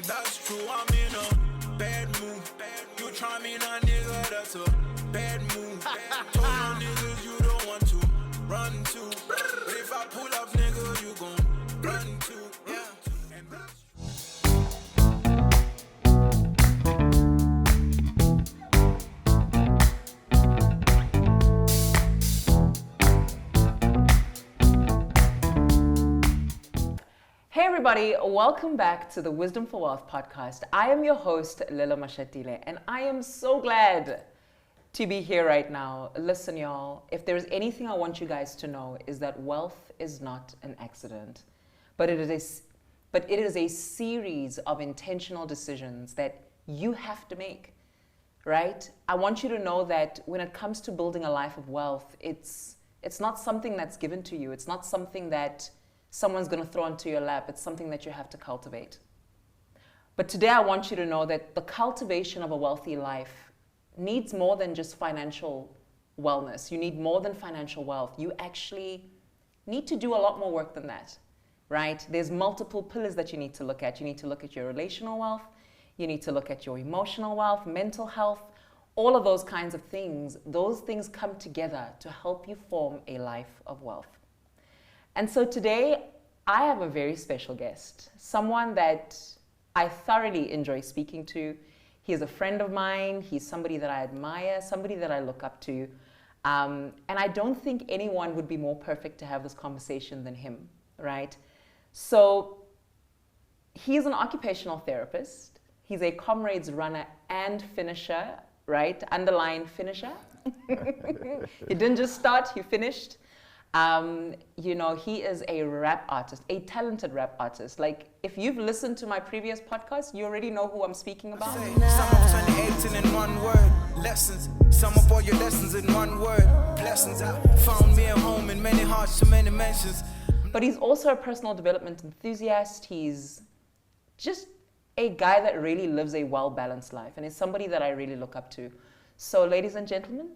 that's true. I'm in a bad mood. You try me now, nigga, that's a bad move. Told your niggas you don't want to run to. But if I pull up, nigga, you gon' run to. Yeah. And that's Hey everybody, welcome back to the Wisdom for Wealth podcast. I am your host, Lelo, and I am so glad to be here right now. Listen, y'all, if there's anything I want you guys to know is that wealth is not an accident, but it is a series of intentional decisions that you have to make, right? I want you to know that when it comes to building a life of wealth, it's not something that's given to you. It's not something that someone's going to throw into your lap. It's something that you have to cultivate. But today I want you to know that the cultivation of a wealthy life needs more than just financial wellness. You need more than financial wealth. You actually need to do a lot more work than that, right? There's multiple pillars that you need to look at. You need to look at your relational wealth. You need to look at your emotional wealth, mental health, all of those kinds of things. Those things come together to help you form a life of wealth. And so today, I have a very special guest, someone that I thoroughly enjoy speaking to. He is a friend of mine. He's somebody that I admire, somebody that I look up to. And I don't think anyone would be more perfect to have this conversation than him, right? So he's an occupational therapist. He's a comrades runner and finisher, right? Underline finisher. He didn't just start, he finished. He is a rap artist, a talented rap artist. Like, if you've listened to my previous podcast, you already know who I'm speaking about. Sum up 2018 in one word. Lessons. Sum up all your lessons in one word. Blessings. I found me a home in many hearts to many mentions. But he's also a personal development enthusiast. He's just a guy that really lives a well-balanced life and is somebody that I really look up to. So, ladies and gentlemen,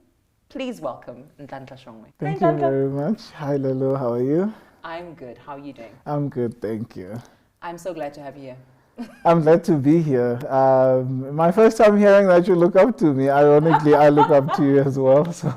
please welcome Nhlanhla Shongwe. Thank you very much. Hi, Lelo. How are you? I'm good. How are you doing? I'm good, thank you. I'm so glad to have you here. I'm glad to be here. My first time hearing that you look up to me. Ironically, I look up to you as well. So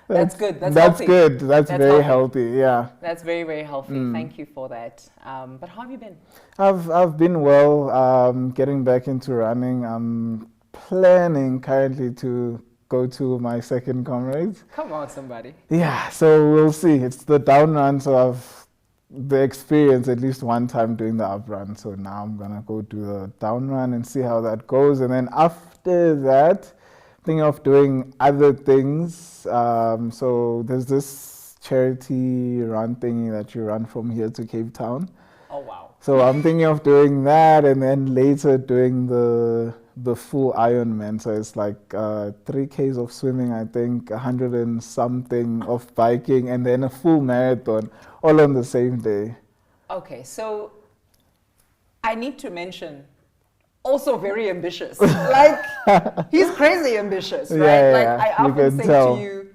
that's good. That's healthy. Good. That's very healthy. Yeah. That's very, very healthy. Thank you for that. But how have you been? I've been well. Getting back into running. I'm planning currently to go to my second comrades. Come on, somebody. Yeah, so we'll see. It's the down run, so I've the experience at least one time doing the up run. So now I'm gonna go do the down run and see how that goes. And then after that, thinking of doing other things. So there's this charity run thingy that you run from here to Cape Town. Oh wow. So I'm thinking of doing that and then later doing the full Ironman. So it's like 3Ks of swimming, I think, 100 and something of biking, and then a full marathon, all on the same day. Okay, so I need to mention, also very ambitious. Like, he's crazy ambitious, right? Yeah, I often say to you,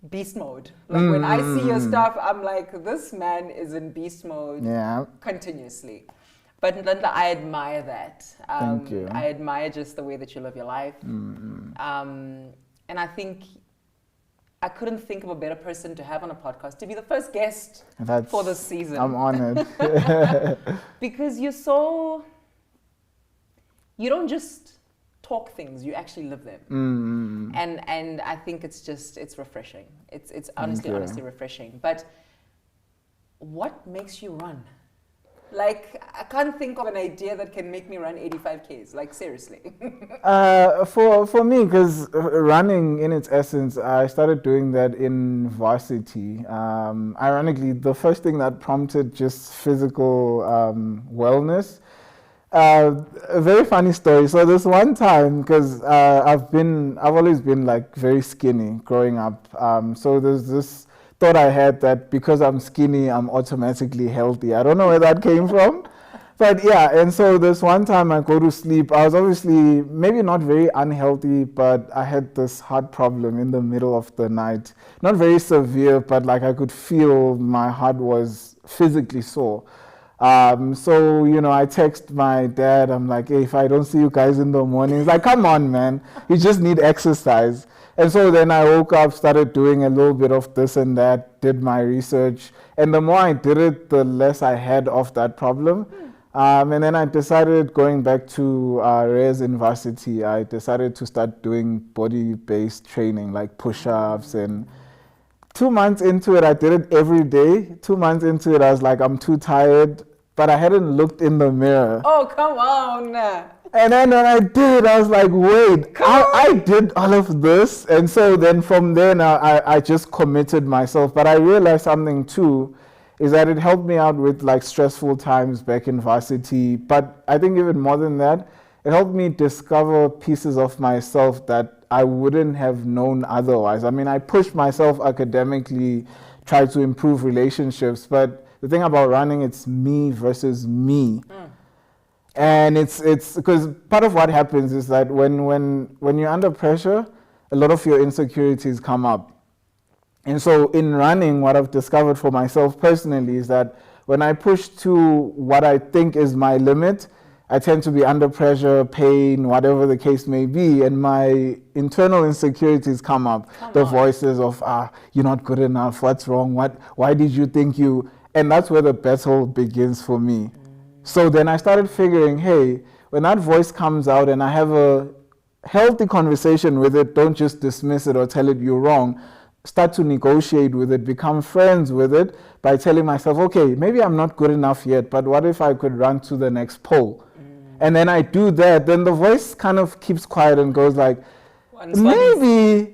beast mode. Like when I see your stuff, I'm like, this man is in beast mode continuously. But Nhlanhla, I admire that. Thank you. I admire just the way that you live your life. And I think I couldn't think of a better person to have on a podcast, to be the first guest for this season. I'm honored. Because you don't just talk things, you actually live them. And I think it's refreshing. It's honestly refreshing. But what makes you run? Like, I can't think of an idea that can make me run 85Ks, like seriously. For me, because running in its essence, I started doing that in varsity. Ironically, the first thing that prompted just physical wellness. A very funny story. So this one time, because I've always been like very skinny growing up. So there's this thought I had that because I'm skinny, I'm automatically healthy. I don't know where that came from. But yeah, and so this one time I go to sleep, I was obviously maybe not very unhealthy, but I had this heart problem in the middle of the night. Not very severe, but like I could feel my heart was physically sore. So, I text my dad. I'm like, hey, if I don't see you guys in the morning, he's like, come on, man. You just need exercise. And so then I woke up, started doing a little bit of this and that, did my research. And the more I did it, the less I had of that problem. And then I decided, going back to Res in varsity, I decided to start doing body-based training, like push-ups. And 2 months into it, I did it every day. 2 months into it, I was like, I'm too tired. But I hadn't looked in the mirror. Oh, come on. And then when I did, I was like, wait, I did all of this. And so then from there now, I just committed myself. But I realized something too, is that it helped me out with like stressful times back in varsity. But I think even more than that, it helped me discover pieces of myself that I wouldn't have known otherwise. I mean, I pushed myself academically, tried to improve relationships, but the thing about running, it's me versus me. And it's because part of what happens is that when you're under pressure, a lot of your insecurities come up. And so in running, what I've discovered for myself personally is that when I push to what I think is my limit, I tend to be under pressure, pain, whatever the case may be, and my internal insecurities come up. The voices of, you're not good enough, what's wrong, why did you think you... And that's where the battle begins for me. So then I started figuring, hey, when that voice comes out and I have a healthy conversation with it, don't just dismiss it or tell it you're wrong. Start to negotiate with it, become friends with it by telling myself, okay, maybe I'm not good enough yet, but what if I could run to the next pole? And then I do that, then the voice kind of keeps quiet and goes like, maybe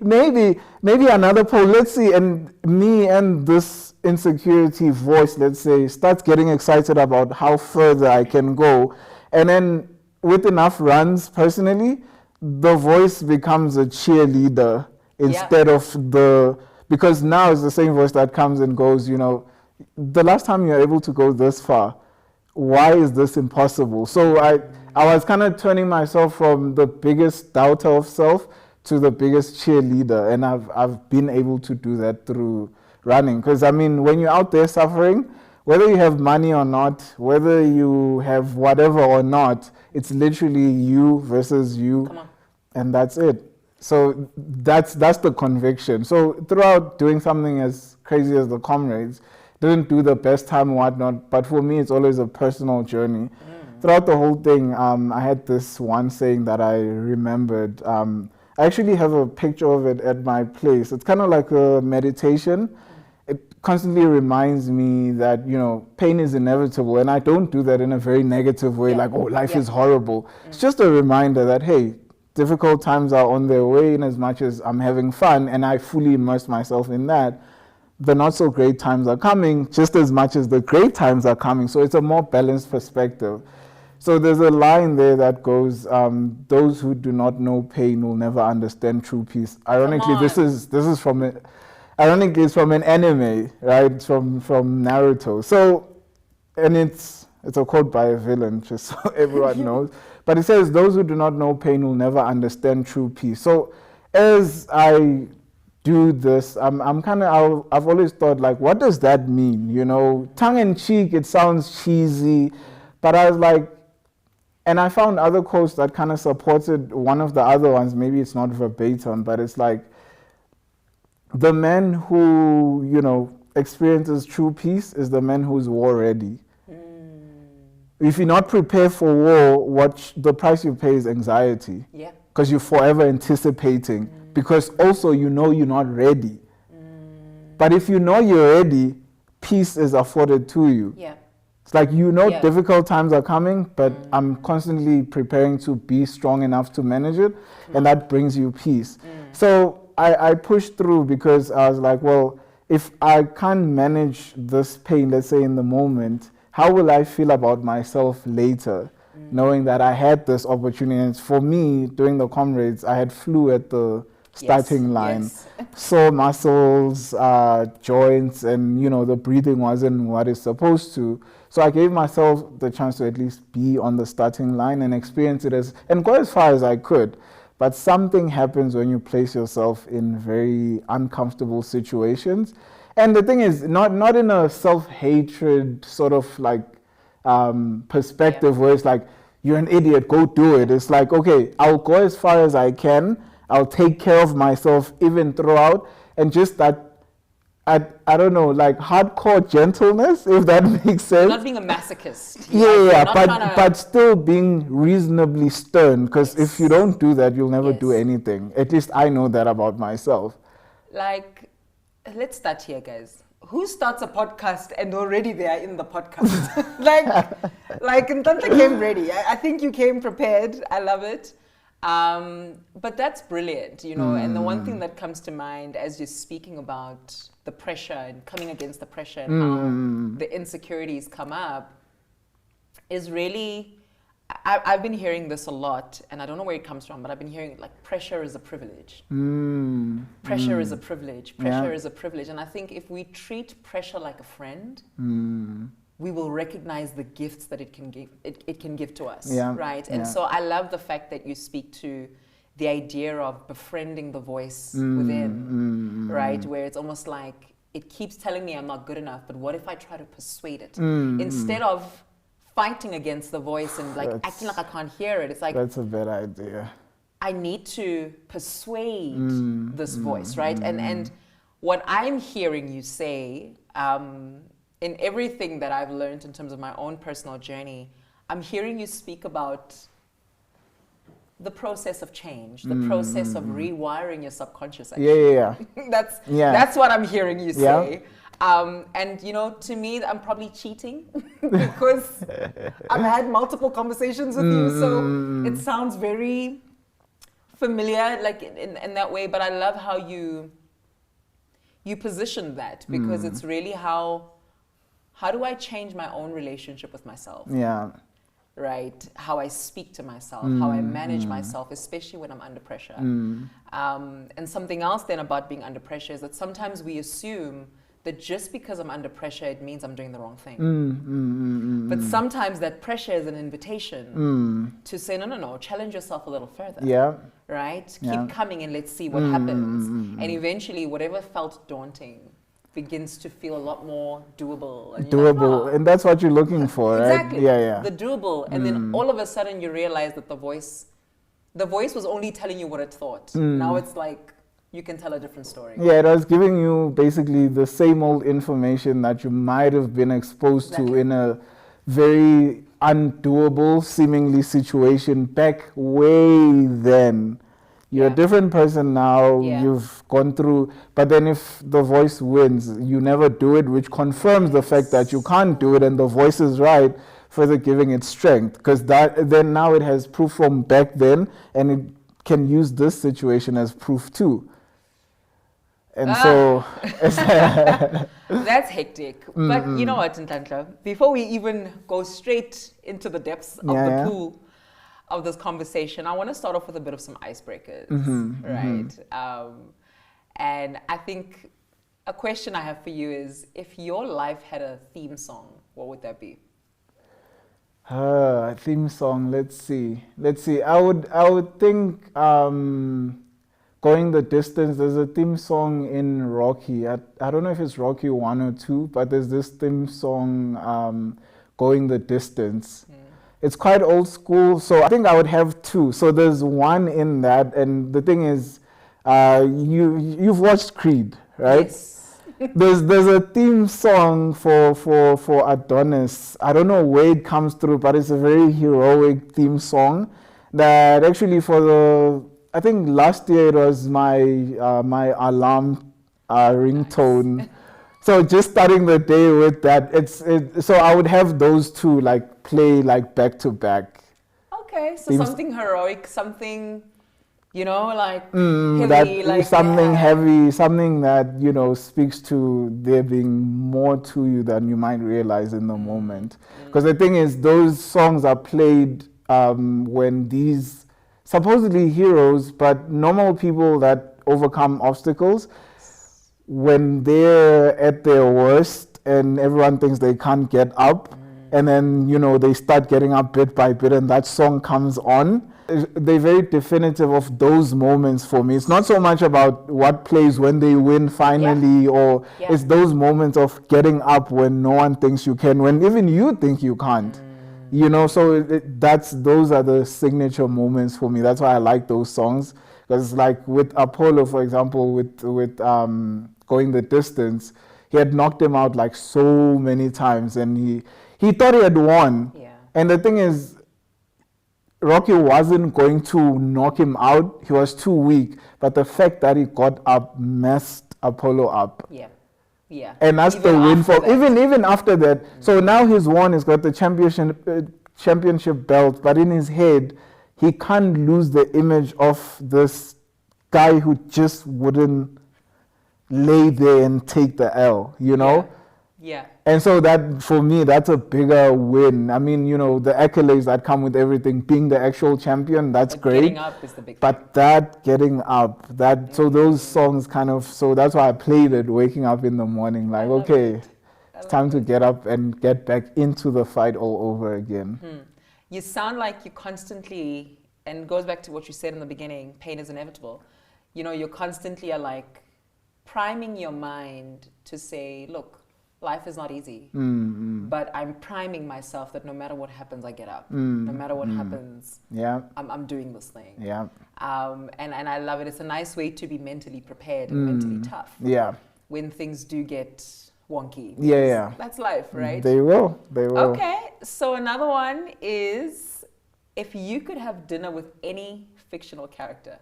another pole, let's see. And me and this insecurity voice, let's say, starts getting excited about how further I can go. And then with enough runs, personally, the voice becomes a cheerleader instead of because now it's the same voice that comes and goes, the last time you're able to go this far, why is this impossible? So I was kind of turning myself from the biggest doubter of self to the biggest cheerleader. And I've been able to do that through running. Because, I mean, when you're out there suffering, whether you have money or not, whether you have whatever or not, it's literally you versus you. Come on. And that's it. So that's the conviction. So throughout doing something as crazy as the Comrades, didn't do the best time and whatnot, but for me, it's always a personal journey. Throughout the whole thing, I had this one saying that I remembered. I actually have a picture of it at my place. It's kind of like a meditation. It constantly reminds me that, pain is inevitable. And I don't do that in a very negative way, like, oh, life is horrible. It's just a reminder that, hey, difficult times are on their way in as much as I'm having fun and I fully immerse myself in that. The not so great times are coming just as much as the great times are coming. So it's a more balanced perspective. So there's a line there that goes, those who do not know pain will never understand true peace. Ironically, this is from it's from an anime, right? It's from Naruto. So, and it's a quote by a villain, just so everyone knows. But it says, those who do not know pain will never understand true peace. So as I do this, I've always thought, like, what does that mean? Tongue in cheek, it sounds cheesy, but I was like, and I found other quotes that kind of supported one of the other ones. Maybe it's not verbatim, but it's like, the man who, experiences true peace is the man who's war ready. If you're not prepared for war, the price you pay is anxiety. Yeah. Because you're forever anticipating. Because also you're not ready. But if you know you're ready, peace is afforded to you. Yeah. It's like difficult times are coming, but I'm constantly preparing to be strong enough to manage it, and that brings you peace. So I pushed through because I was like, well, if I can't manage this pain, let's say in the moment, how will I feel about myself later, knowing that I had this opportunity? And for me, during the Comrades, I had flew at the starting line, sore muscles, joints, and the breathing wasn't what it's supposed to. So I gave myself the chance to at least be on the starting line and experience it and go as far as I could. But something happens when you place yourself in very uncomfortable situations. And the thing is, not in a self-hatred sort of like perspective where it's like, you're an idiot, go do it. It's like, okay, I'll go as far as I can. I'll take care of myself even throughout. And just that, I don't know, like hardcore gentleness, if that makes sense. Not being a masochist. But still being reasonably stern, because if you don't do that, you'll never do anything. At least I know that about myself. Like, let's start here, guys. Who starts a podcast and already they are in the podcast? like Nhlanhla came ready. I think you came prepared. I love it. But that's brilliant, you know. And the one thing that comes to mind as you're speaking about the pressure and coming against the pressure and how the insecurities come up is really, I've been hearing this a lot, and I don't know where it comes from, but I've been hearing like pressure is a privilege. Pressure is a privilege. Pressure is a privilege. And I think if we treat pressure like a friend, we will recognize the gifts that it can give. It can give to us, right? And so I love the fact that you speak to the idea of befriending the voice within, right? Where it's almost like it keeps telling me I'm not good enough, but what if I try to persuade it instead of fighting against the voice and like acting like I can't hear it? It's like, that's a bad idea. I need to persuade this voice, right? And what I'm hearing you say, in everything that I've learned in terms of my own personal journey, I'm hearing you speak about the process of change, the process of rewiring your subconscious. Actually. That's what I'm hearing you say. And you know, to me, I'm probably cheating because I've had multiple conversations with you, so it sounds very familiar, like in that way. But I love how you position that, because it's really how do I change my own relationship with myself? Right? How I speak to myself, how I manage myself, especially when I'm under pressure. And something else then about being under pressure is that sometimes we assume that just because I'm under pressure, it means I'm doing the wrong thing. But sometimes that pressure is an invitation to say, no, challenge yourself a little further. Right? Keep coming and let's see what happens. And eventually, whatever felt daunting begins to feel a lot more doable. And like, and that's what you're looking for, exactly. right? The doable. And then all of a sudden you realize that the voice was only telling you what it thought. Now it's like, you can tell a different story. It was giving you basically the same old information that you might have been exposed to in a very undoable, seemingly situation back way then. You're a different person now, you've gone through, but then if the voice wins, you never do it, which confirms the fact that you can't do it and the voice is right, further giving it strength. Because then now it has proof from back then, and it can use this situation as proof too. And so that's hectic. But you know what, Nhlanhla, before we even go straight into the depths of the pool of this conversation, I want to start off with a bit of some icebreakers, right? And I think a question I have for you is, if your life had a theme song, what would that be? A theme song, let's see. I would think Going the Distance. There's a theme song in Rocky. I don't know if it's Rocky 1 or 2, but there's this theme song, Going the Distance. It's quite old school, so I think I would have two. So there's one in that, and the thing is, you've watched Creed, right? Yes. There's a theme song for Adonis. I don't know where it comes through, but it's a very heroic theme song that actually I think last year it was my alarm ringtone. Nice. So just starting the day with that, so I would have those two like play like back to back. Okay, so something heroic, something, like heavy, like something heavy, something that speaks to there being more to you than you might realize in the moment. Because the thing is, those songs are played when these supposedly heroes, but normal people that overcome obstacles, when they're at their worst and everyone thinks they can't get up, and then, you know, they start getting up bit by bit and that song comes on. They're very definitive of those moments for me. It's not so much about what plays when they win finally, or it's those moments of getting up when no one thinks you can, when even you think you can't. You know, so those are the signature moments for me. That's why I like those songs. Because like with Apollo, for example, with Going the Distance, he had knocked him out like so many times, and he thought he had won. Yeah. And the thing is, Rocky wasn't going to knock him out. He was too weak. But the fact that he got up messed Apollo up. Yeah. Yeah. And that's Even the win for that. even after that. So now he's won. He's got the championship belt. But in his head, he can't lose the image of this guy who just wouldn't lay there and take the L. You know. Yeah. And so that, for me, that's a bigger win. I mean, you know, the accolades that come with everything, being the actual champion, that's great. Getting up is the big thing. But that getting up, so those songs kind of, so that's why I played it, waking up in the morning, like, okay, it's time to get up and get back into the fight all over again. You sound like you constantly, and it goes back to what you said in the beginning, pain is inevitable. You know, you constantly are like priming your mind to say, look, life is not easy, but I'm priming myself that no matter what happens, I get up. No matter what happens, I'm doing this thing. Yeah. And I love it. It's a nice way to be mentally prepared and mentally tough. Yeah. When things do get wonky. Yeah. That's life, right? They will. Okay. So another one is, if you could have dinner with any fictional character,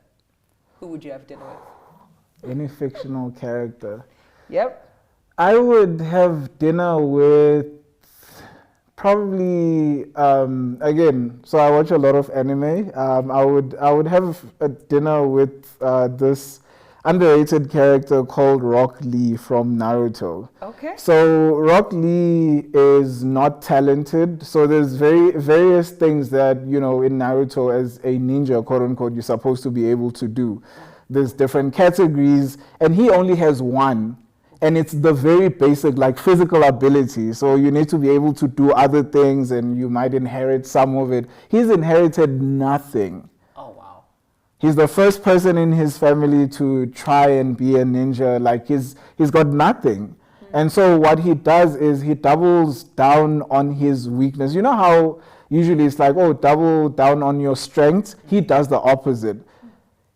who would you have dinner with? Any fictional character. Yep. I would have dinner with probably again. So I watch a lot of anime. I would have a dinner with this underrated character called Rock Lee from Naruto. Okay. So Rock Lee is not talented. So there's various things that, you know, in Naruto as a ninja, quote unquote, you're supposed to be able to do. There's different categories, and he only has one. And it's the very basic, like, physical ability. So you need to be able to do other things, and you might inherit some of it. He's inherited nothing. Oh, wow. He's the first person in his family to try and be a ninja. Like, he's got nothing. And so what he does is he doubles down on his weakness. You know how usually it's like, oh, double down on your strengths? He does the opposite.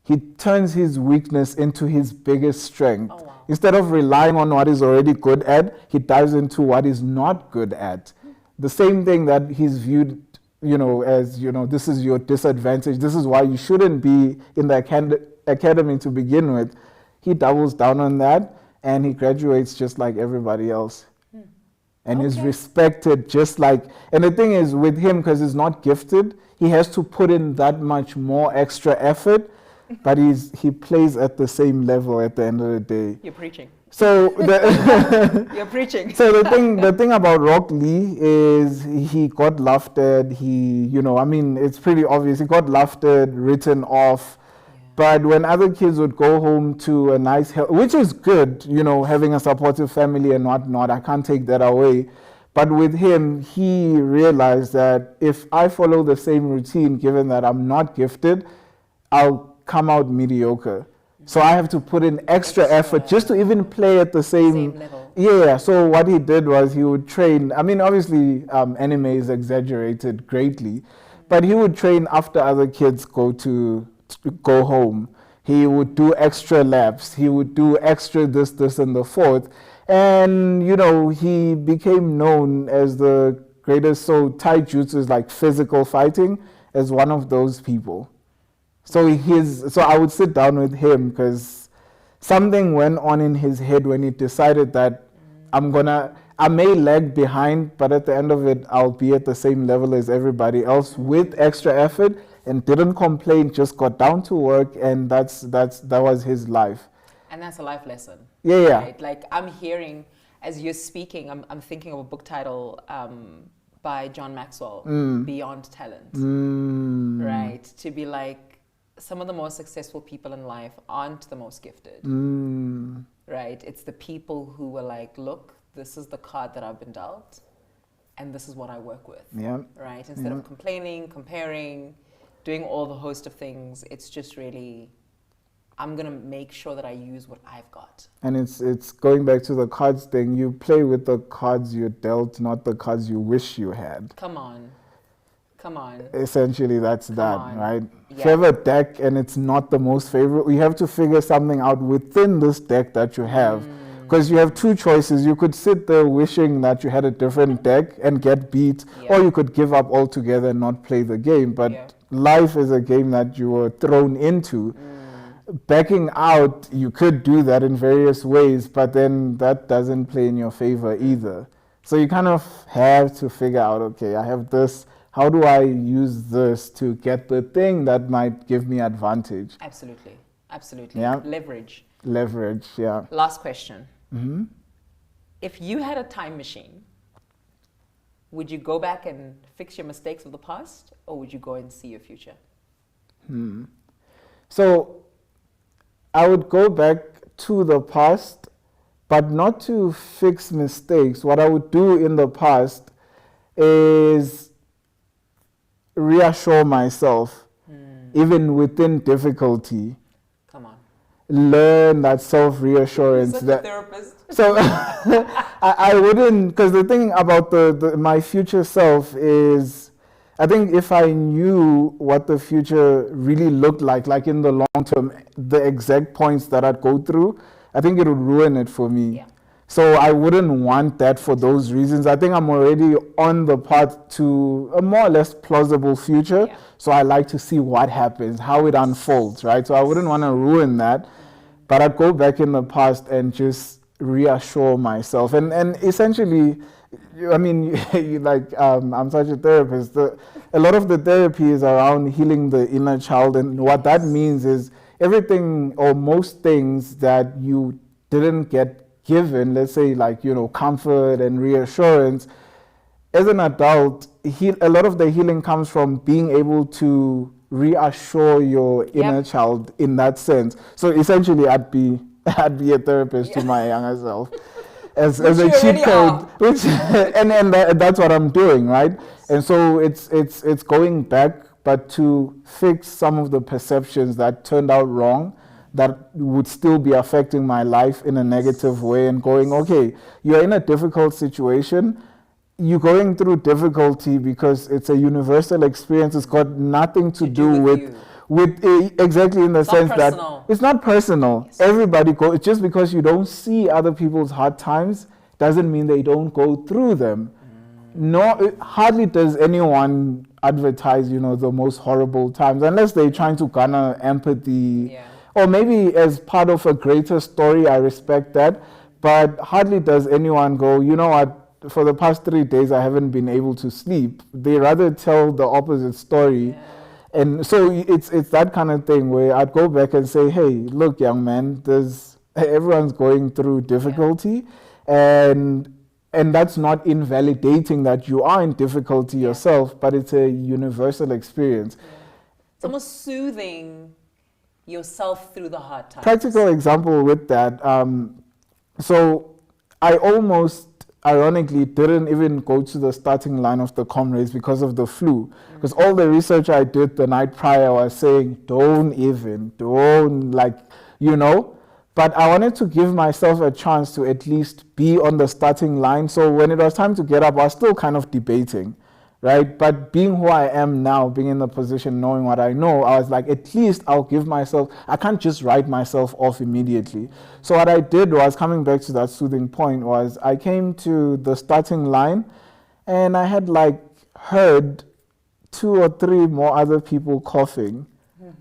He turns his weakness into his biggest strength. Oh, wow. Instead of relying on what he's already good at, he dives into what he's not good at. The same thing that he's viewed, you know, as, you know, this is your disadvantage. This is why you shouldn't be in the academy to begin with. He doubles down on that, and he graduates just like everybody else. And is respected just like, and the thing is with him, because he's not gifted, he has to put in that much more extra effort. But he plays at the same level at the end of the day. You're preaching. So You're preaching. So the thing about Rock Lee is he got laughed at. It's pretty obvious. He got laughed at, written off. Yeah. But when other kids would go home to a nice, which is good, you know, having a supportive family and whatnot, I can't take that away. But with him, he realized that if I follow the same routine, given that I'm not gifted, I'll come out mediocre. So I have to put in extra effort just to even play at the same level. Yeah, so what he did was he would train. I mean, obviously, anime is exaggerated greatly, but he would train after other kids go home. He would do extra laps. He would do extra this, and the fourth. And, you know, he became known as the greatest. So taijutsu is like physical fighting, as one of those people. So I would sit down with him because something went on in his head when he decided that I may lag behind, but at the end of it, I'll be at the same level as everybody else with extra effort, and didn't complain, just got down to work, and that was his life. And that's a life lesson. Yeah. Right? Like, I'm hearing, as you're speaking, I'm thinking of a book title by John Maxwell, Beyond Talent. Right? To be like, some of the most successful people in life aren't the most gifted. Right? It's the people who were like, look, this is the card that I've been dealt. and this is what I work with. Yeah. Right? Instead of complaining, comparing, doing all the host of things, it's just really, I'm going to make sure that I use what I've got. And it's going back to the cards thing. You play with the cards you're dealt, not the cards you wish you had. Come on. Essentially, that's that, on. right? Yeah. If you have a deck and it's not the most favorite, you have to figure something out within this deck that you have. Because you have two choices. You could sit there wishing that you had a different deck and get beat, or you could give up altogether and not play the game. But life is a game that you were thrown into. Backing out, you could do that in various ways, but then that doesn't play in your favor either. So you kind of have to figure out, okay, I have this. How do I use this to get the thing that might give me advantage? Absolutely. Absolutely. Yeah. Leverage. Leverage, yeah. Last question. If you had a time machine, would you go back and fix your mistakes of the past, or would you go and see your future? So I would go back to the past, but not to fix mistakes. What I would do in the past is reassure myself, even within difficulty. Come on. Learn that self-reassurance. Such a that therapist. So I wouldn't, because the thing about my future self is, I think if I knew what the future really looked like in the long term, the exact points that I'd go through, I think it would ruin it for me. Yeah. So I wouldn't want that for those reasons. I think I'm already on the path to a more or less plausible future. Yeah. So I like to see what happens, how it unfolds, right? So I wouldn't want to ruin that. But I'd go back in the past and just reassure myself. And essentially, I mean, I'm such a therapist. A lot of the therapy is around healing the inner child. And what that means is everything or most things that you didn't get given, let's say comfort and reassurance, as an adult, a lot of the healing comes from being able to reassure your inner child in that sense. So essentially, I'd be a therapist to my younger self as a cheat code, that's what I'm doing, right? And so it's going back, but to fix some of the perceptions that turned out wrong, that would still be affecting my life in a negative way, and going, okay, you're in a difficult situation. You're going through difficulty because it's a universal experience. It's got nothing to do with exactly in the sense that it's not personal. Yes. Everybody goes. Just because you don't see other people's hard times doesn't mean they don't go through them. No, hardly does anyone advertise, the most horrible times, unless they're trying to garner empathy. Yeah. Or maybe as part of a greater story. I respect that. But hardly does anyone go, you know what, for the past 3 days I haven't been able to sleep. They rather tell the opposite story. Yeah. And so it's that kind of thing where I'd go back and say, hey, look, young man, everyone's going through difficulty. And that's not invalidating that you are in difficulty yourself, but it's a universal experience. Yeah. It's almost soothing yourself through the hard times. Practical example with that. So I almost, ironically, didn't even go to the starting line of the comrades because of the flu. Because all the research I did the night prior was saying, don't. But I wanted to give myself a chance to at least be on the starting line. So when it was time to get up, I was still kind of debating, right? But being who I am now, being in the position, knowing what I know, I was like, at least I'll give myself, I can't just write myself off immediately. So what I did was, coming back to that soothing point, was I came to the starting line and I had heard 2 or 3 more other people coughing.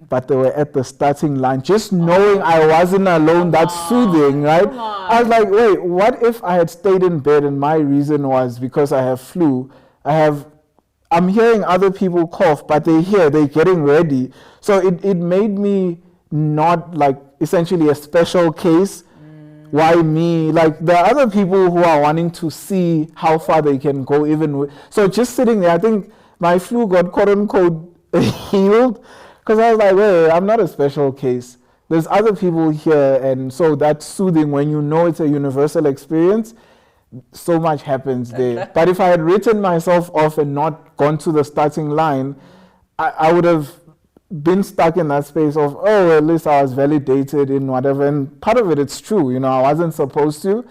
But they were at the starting line. Just knowing I wasn't alone, that's soothing, right? I was like, wait, what if I had stayed in bed and my reason was because I have flu? I'm hearing other people cough, but they're here, they're getting ready. So it made me not essentially a special case. Why me? There are other people who are wanting to see how far they can go even with. So just sitting there, I think my flu got quote unquote healed. Because I was like, wait, I'm not a special case. There's other people here, and so that's soothing when you know it's a universal experience. so much happens there. But if I had written myself off and not gone to the starting line, I would have been stuck in that space of, oh, at least I was validated in whatever. And part of it, it's true, you know, I wasn't supposed to.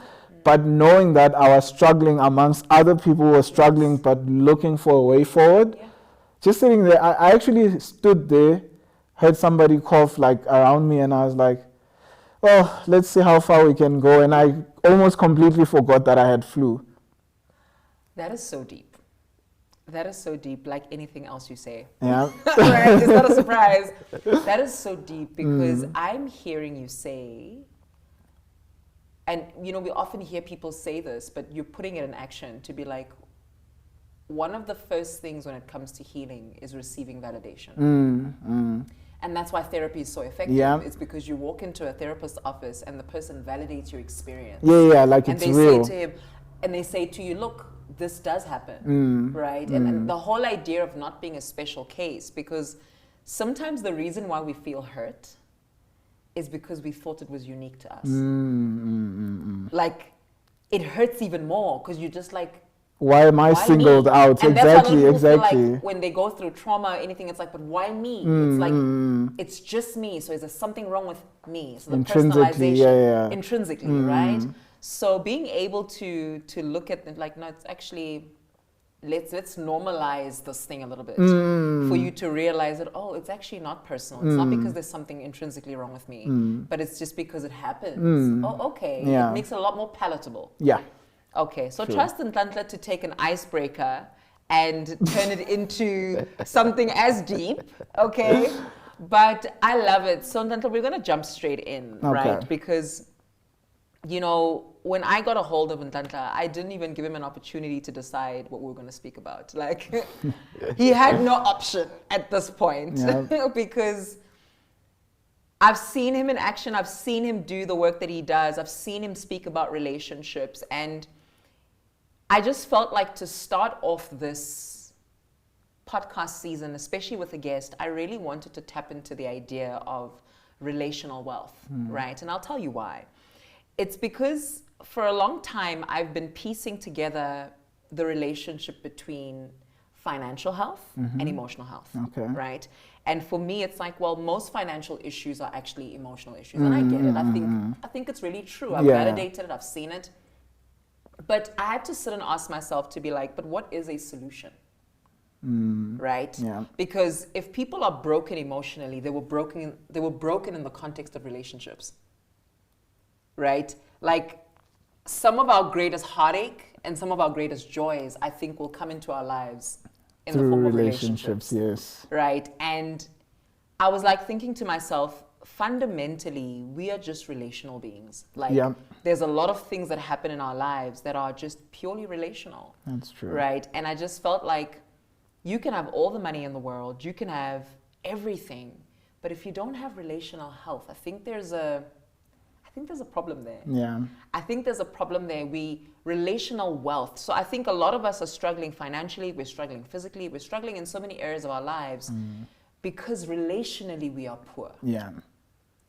But knowing that I was struggling amongst other people who were struggling but looking for a way forward, just sitting there, I actually stood there, heard somebody cough like around me, and I was like, well, let's see how far we can go. And I almost completely forgot that I had flu. That is so deep. That is so deep, like anything else you say. Yeah. Right? It's not a surprise. That is so deep because I'm hearing you say, and you know, we often hear people say this, but you're putting it in action to be like, one of the first things when it comes to healing is receiving validation. And that's why therapy is so effective. Yeah. It's because you walk into a therapist's office and the person validates your experience. Yeah, like And it's they real. say to him, and they say to you, look, this does happen, right? And the whole idea of not being a special case, because sometimes the reason why we feel hurt is because we thought it was unique to us. Like, it hurts even more because you're just like, why am I why singled me? out? And that's why a lot of people feel Exactly. like when they go through trauma or anything, it's like, but why me? It's like, it's just me. So is there something wrong with me? So the Intrinsically, personalization, intrinsically, right? So being able to look at it like, no, it's actually, let's normalize this thing a little bit for you to realize that, oh, it's actually not personal. It's not because there's something intrinsically wrong with me, but it's just because it happens. Oh, okay. Yeah. It makes it a lot more palatable. Yeah. Okay, so trust Nhlanhla to take an icebreaker and turn it into something as deep, okay? But I love it. So Nhlanhla, we're going to jump straight in, right? Because, you know, when I got a hold of Nhlanhla, I didn't even give him an opportunity to decide what we were going to speak about. Like, he had no option at this point because I've seen him in action. I've seen him do the work that he does. I've seen him speak about relationships. And I just felt like to start off this podcast season, especially with a guest, I really wanted to tap into the idea of relational wealth, right? And I'll tell you why. It's because for a long time, I've been piecing together the relationship between financial health and emotional health, right? And for me, it's like, well, most financial issues are actually emotional issues. And I get it. I think it's really true. I've validated it. I've seen it. But I had to sit and ask myself to be like, but what is a solution? Right? Yeah. Because if people are broken emotionally, they were broken in the context of relationships. Right? Like, some of our greatest heartache and some of our greatest joys, I think, will come into our lives in the form of relationships. Yes. Right? And I was like thinking to myself, fundamentally, we are just relational beings. Like, there's a lot of things that happen in our lives that are just purely relational. That's true. Right? And I just felt like you can have all the money in the world, you can have everything, but if you don't have relational health, I think there's a problem there. Yeah. I think there's a problem there. Relational wealth. So I think a lot of us are struggling financially, we're struggling physically, we're struggling in so many areas of our lives because relationally we are poor. Yeah.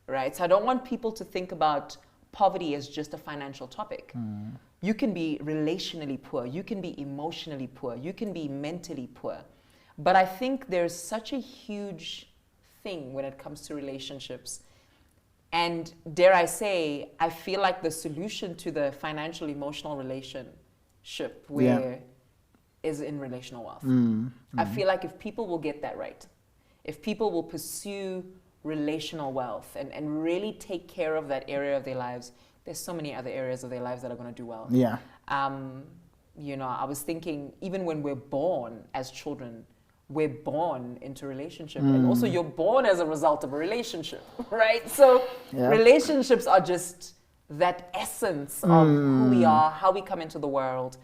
Right? So I don't want people to think about poverty as just a financial topic. You can be relationally poor, you can be emotionally poor, you can be mentally poor. But I think there's such a huge thing when it comes to relationships. And dare I say, I feel like the solution to the financial emotional relationship is in relational wealth. I feel like if people will get that right, if people will pursue relational wealth and really take care of that area of their lives, there's so many other areas of their lives that are going to do well. Yeah. You know, I was thinking, even when we're born as children, we're born into relationship, and also you're born as a result of a relationship, right? So relationships are just that essence of who we are, how we come into the world.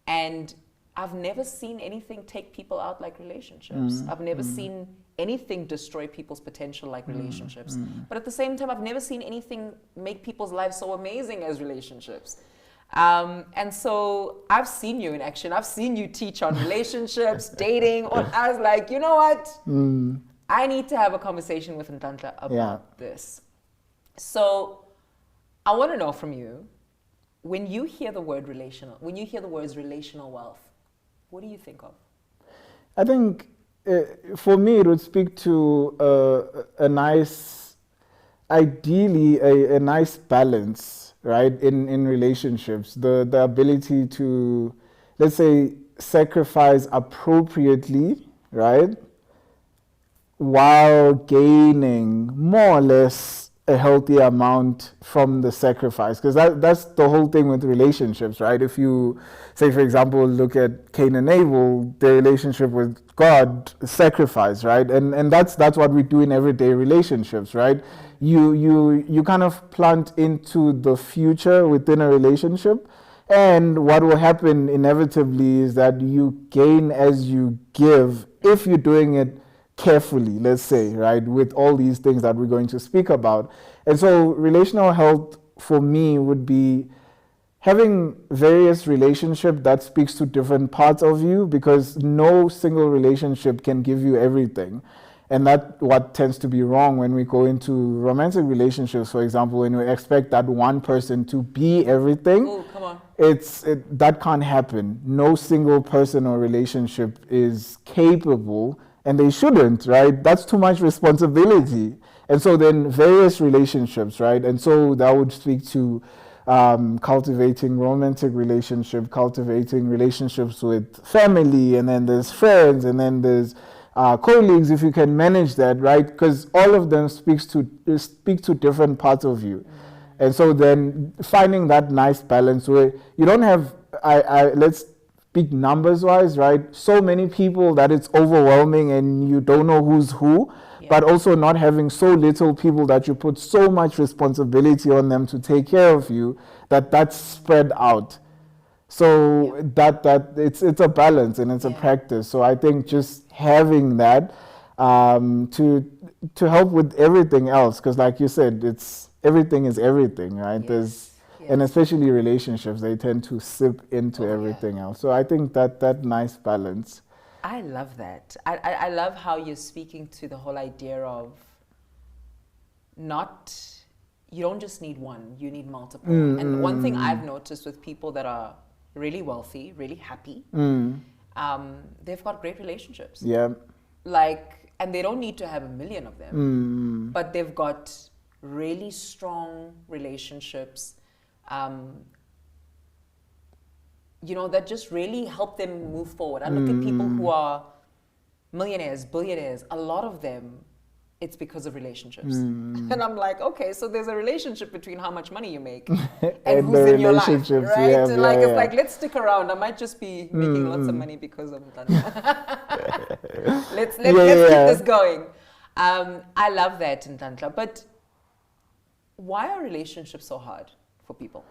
And I've never seen anything take people out like relationships. I've never seen anything destroy people's potential like relationships. But at the same time, I've never seen anything make people's lives so amazing as relationships. And so I've seen you in action. I've seen you teach on relationships, dating. I was like, you know what? I need to have a conversation with Nhlanhla about this. So I want to know from you, when you hear the word relational, when you hear the words relational wealth, what do you think of? I think for me it would speak to a nice, ideally a nice balance, right, in relationships. The ability to, let's say, sacrifice appropriately, right, while gaining more or less a healthy amount from the sacrifice. Because that's the whole thing with relationships, right? If you say, for example, look at Cain and Abel, their relationship with God, sacrifice, right? And that's what we do in everyday relationships, right? You kind of plant into the future within a relationship, and what will happen inevitably is that you gain as you give if you're doing it carefully, let's say, right, with all these things that we're going to speak about. And so relational health for me would be having various relationships that speaks to different parts of you, because no single relationship can give you everything. And that's what tends to be wrong when we go into romantic relationships, for example, when we expect that one person to be everything. Oh, come on. That can't happen. No single person or relationship is capable, and they shouldn't, right? That's too much responsibility. And so then various relationships, right? And so that would speak to cultivating romantic relationship, cultivating relationships with family, and then there's friends, and then there's colleagues, if you can manage that, right? Because all of them speak to different parts of you. And so then finding that nice balance where you don't have, let's speak numbers wise, right? So many people that it's overwhelming and you don't know who's who, but also not having so little people that you put so much responsibility on them to take care of you, that's spread out. So that it's a balance and it's a practice. So I think just having that to help with everything else, because like you said, everything is everything, right? And especially relationships, they tend to sip into everything else. So I think that nice balance. I love that. I love how you're speaking to the whole idea of you don't just need one, you need multiple. And one thing I've noticed with people that are really wealthy, really happy, they've got great relationships. Yeah. And they don't need to have 1 million of them, but they've got really strong relationships, that just really help them move forward. I look at people who are millionaires, billionaires, a lot of them, it's because of relationships. And I'm like, okay, so there's a relationship between how much money you make and who's in your life, right? It's like, let's stick around. I might just be making lots of money because of Nhlanhla. let's keep this going. I love that, Nhlanhla. But why are relationships so hard for people?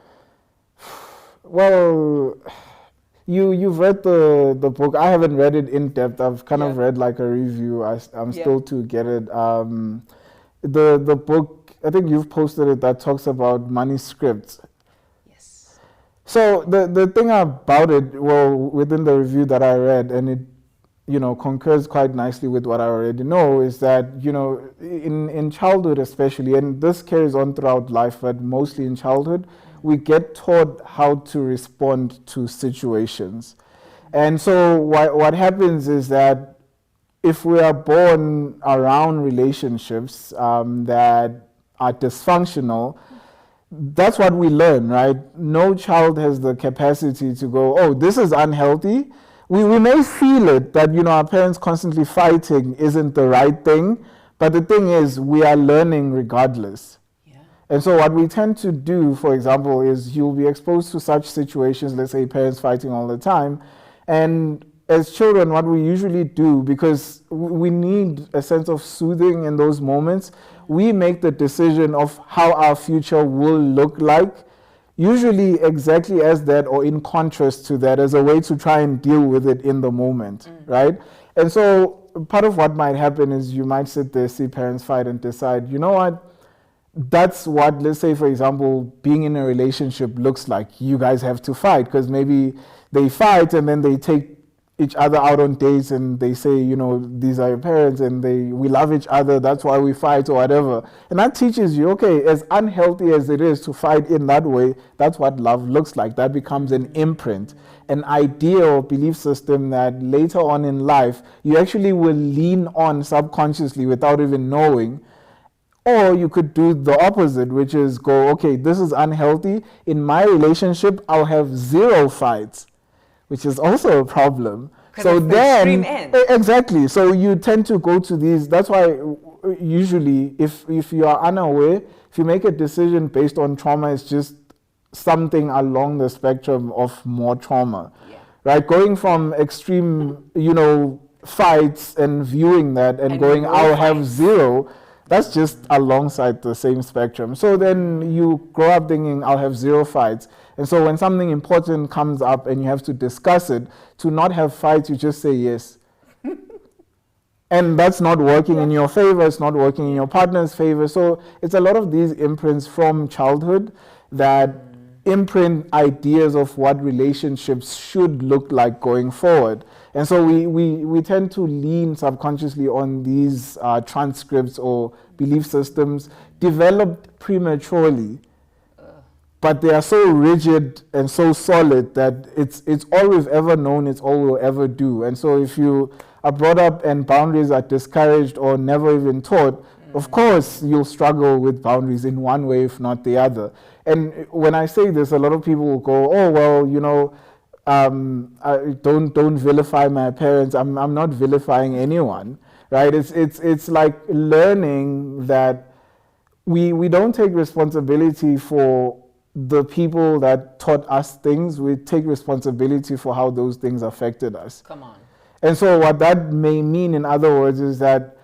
Well, you've read the book. I haven't read it in depth. I've kind of read like a review. I'm still to get it. The book, I think you've posted it, that talks about money scripts. Yes. So the thing about it, well, within the review that I read, and it concurs quite nicely with what I already know, is that in childhood especially, and this carries on throughout life, but mostly in childhood, we get taught how to respond to situations. And so what happens is that if we are born around relationships that are dysfunctional, that's what we learn, right? No child has the capacity to go, oh, this is unhealthy. We may feel it, that our parents constantly fighting isn't the right thing, but the thing is, we are learning regardless. And so what we tend to do, for example, is you'll be exposed to such situations, let's say parents fighting all the time. And as children, what we usually do, because we need a sense of soothing in those moments, we make the decision of how our future will look like, usually exactly as that or in contrast to that, as a way to try and deal with it in the moment, right? And so part of what might happen is you might sit there, see parents fight and decide, you know what? That's what, let's say, for example, being in a relationship looks like. You guys have to fight, because maybe they fight and then they take each other out on dates and they say, you know, these are your parents and we love each other, that's why we fight or whatever. And that teaches you, okay, as unhealthy as it is to fight in that way, that's what love looks like. That becomes an imprint, an idea or belief system that later on in life, you actually will lean on subconsciously without even knowing. Or you could do the opposite, which is go, okay, this is unhealthy. In my relationship, I'll have 0 fights, which is also a problem. So it's the then, extreme end. exactly. So you tend to go to these. That's why usually, if you are unaware, if you make a decision based on trauma, it's just something along the spectrum of more trauma, right? Going from extreme, you know, fights and viewing that and going, I'll have 0. That's just alongside the same spectrum. So then you grow up thinking, I'll have 0 fights. And so when something important comes up and you have to discuss it, to not have fights, you just say yes. And that's not working in your favor. It's not working in your partner's favor. So it's a lot of these imprints from childhood that imprint ideas of what relationships should look like going forward. And so we tend to lean subconsciously on these transcripts or belief systems developed prematurely. But they are so rigid and so solid that it's all we've ever known, it's all we'll ever do. And so if you are brought up and boundaries are discouraged or never even taught, of course you'll struggle with boundaries in one way, if not the other. And when I say this, a lot of people will go, oh, well, you know, don't vilify my parents. I'm not vilifying anyone, right? It's like learning that we don't take responsibility for the people that taught us things. We take responsibility for how those things affected us. Come on. And so what that may mean, in other words, is that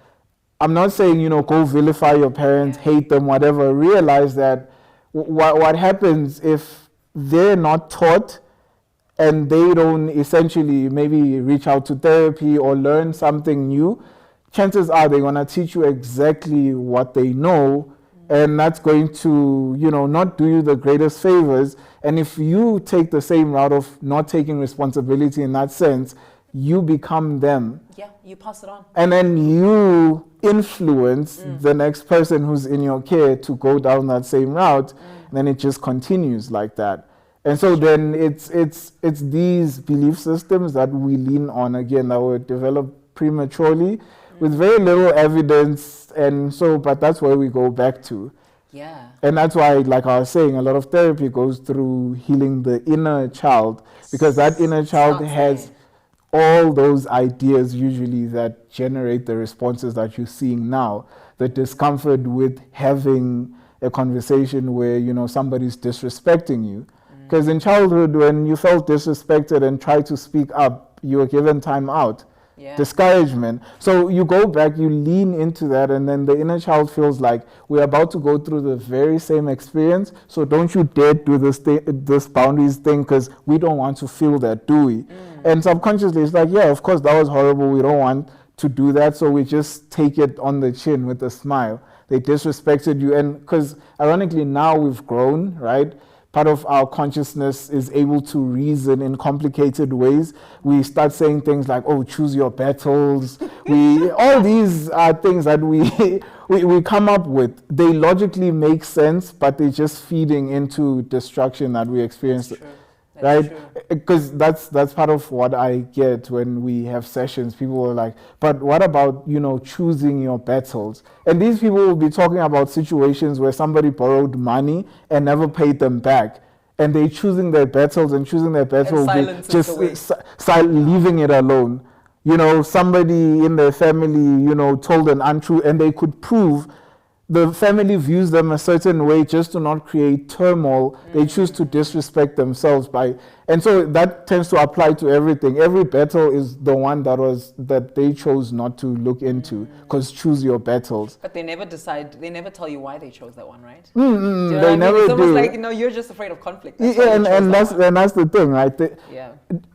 I'm not saying, you know, go vilify your parents, hate them, whatever. Realize that what happens if they're not taught and they don't essentially maybe reach out to therapy or learn something new, chances are they're going to teach you exactly what they know, and that's going to, you know, not do you the greatest favors. And if you take the same route of not taking responsibility in that sense, you become them. Yeah, you pass it on. And then you influence the next person who's in your care to go down that same route, and then it just continues like that. And so then it's these belief systems that we lean on, again, that were developed prematurely with very little evidence, and so, but that's where we go back to. Yeah. And that's why, like I was saying, a lot of therapy goes through healing the inner child, because that inner child has all those ideas usually that generate the responses that you're seeing now. The discomfort with having a conversation where, you know, somebody's disrespecting you. Because in childhood, when you felt disrespected and tried to speak up, you were given time out, discouragement. So you go back, you lean into that, and then the inner child feels like we're about to go through the very same experience, so don't you dare do this boundaries thing, because we don't want to feel that, do we? And subconsciously, it's like, yeah, of course, that was horrible. We don't want to do that, so we just take it on the chin with a smile. They disrespected you, and because ironically now we've grown, right? Part of our consciousness is able to reason in complicated ways. We start saying things like, oh, choose your battles. All these are things that we come up with. They logically make sense, but they're just feeding into destruction that we experience. Right? Because that's part of what I get when we have sessions. People are like, but what about, you know, choosing your battles? And these people will be talking about situations where somebody borrowed money and never paid them back. And they're choosing their battles, and choosing their battle will be just leaving it alone. You know, somebody in their family, you know, told an untrue, and they could prove the family views them a certain way just to not create turmoil. They choose to disrespect themselves and so that tends to apply to everything. Every battle is the one that they chose not to look into, because choose your battles. But they never they never tell you why they chose that one, right? They never do. It's almost like, you know, you're just afraid of conflict. And that's the thing, right?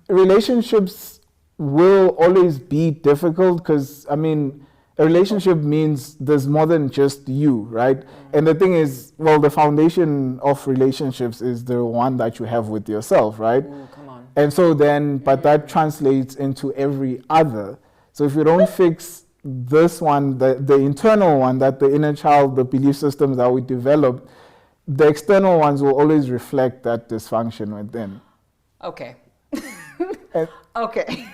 Relationships will always be difficult, because, I mean, A relationship means there's more than just you, right? And the thing is, well, the foundation of relationships is the one that you have with yourself, right? Ooh, come on. And so then, but that translates into every other. So if you don't fix this one, the internal one, that the inner child, the belief systems that we developed, the external ones will always reflect that dysfunction within. Okay. And Okay.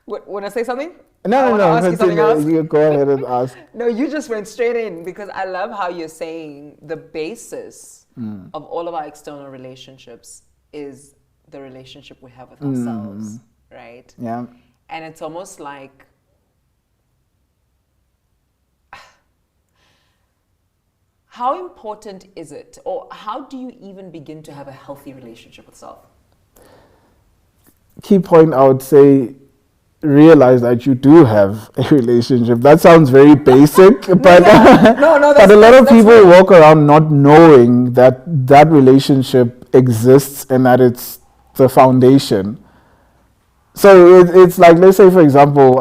Want to say something? I no, wanna ask you something else. you go ahead and ask. No, you just went straight in because I love how you're saying the basis of all of our external relationships is the relationship we have with ourselves, right? Yeah. And it's almost like how important is it, or how do you even begin to have a healthy relationship with self? Key point I would say, realize that you do have a relationship. That sounds very basic, but but a lot of people walk around not knowing that that relationship exists and that it's the foundation. So it's like, let's say for example,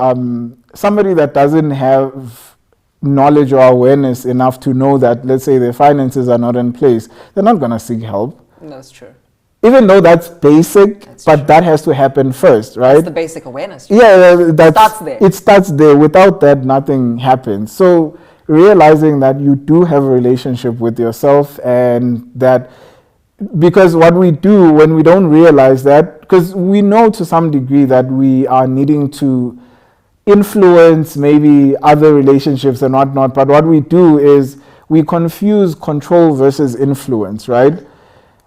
somebody that doesn't have knowledge or awareness enough to know that, let's say, their finances are not in place, they're not going to seek help. That's true. Even though that's basic, but true. that has to happen first, right? That's the basic awareness. Yeah, Starts there. It starts there. Without that, nothing happens. So realizing that you do have a relationship with yourself, and that, because what we do when we don't realize that, because we know to some degree that we are needing to influence maybe other relationships and whatnot, but what we do is we confuse control versus influence, right?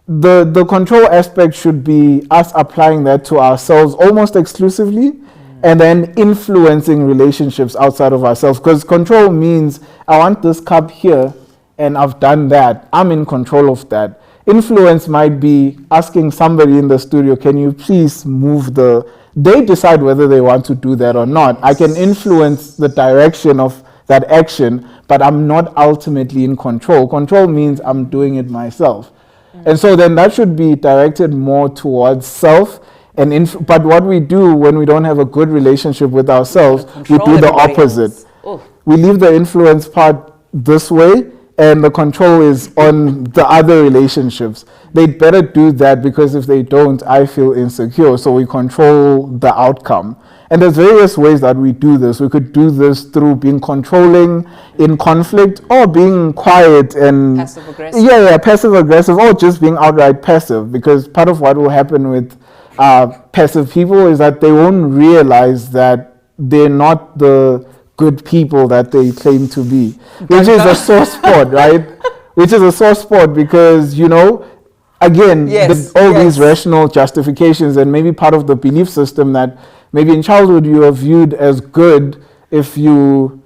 The control aspect should be us applying that to ourselves almost exclusively, and then influencing relationships outside of ourselves. Because control means I want this cup here and I've done that. I'm in control of that. Influence might be asking somebody in the studio, can you please move they decide whether they want to do that or not. I can influence the direction of that action, but I'm not ultimately in control. Control means I'm doing it myself. And so then that should be directed more towards self. But what we do when we don't have a good relationship with ourselves, we do the opposite. We leave the influence part this way, and the control is on the other relationships. They'd better do that, because if they don't, I feel insecure. So we control the outcome. And there's various ways that we do this. We could do this through being controlling in conflict, or being quiet and passive aggressive. Yeah, passive aggressive, or just being outright passive. Because part of what will happen with passive people is that they won't realize that they're not the good people that they claim to be, which is a sore spot, right? Which is a sore spot because, again, these rational justifications, and maybe part of the belief system that maybe in childhood you are viewed as good if you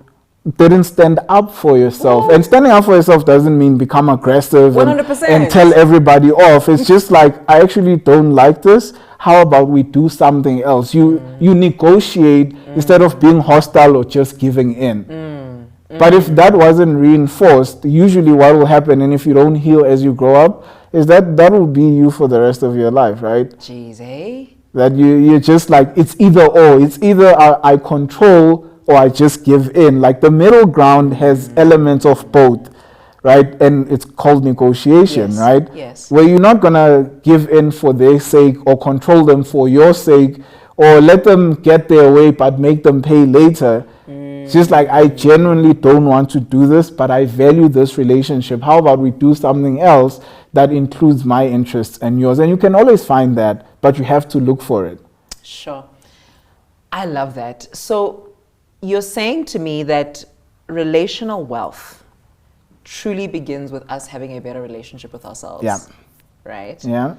didn't stand up for yourself. And standing up for yourself doesn't mean become aggressive 100%. and tell everybody off. It's just like, I actually don't like this. How about we do something else? You negotiate instead of being hostile or just giving in. But if that wasn't reinforced, usually what will happen, and if you don't heal as you grow up, is that will be you for the rest of your life, right? Jeez, eh? That you're just like, it's either or. It's either I control or I just give in. Like the middle ground has elements of both, right? And it's called negotiation, right? Yes. Where you're not going to give in for their sake or control them for your sake or let them get their way but make them pay later. It's just like, I genuinely don't want to do this, but I value this relationship. How about we do something else that includes my interests and yours? And you can always find that, but you have to look for it. Sure. I love that. So you're saying to me that relational wealth truly begins with us having a better relationship with ourselves. Yeah. Right? Yeah.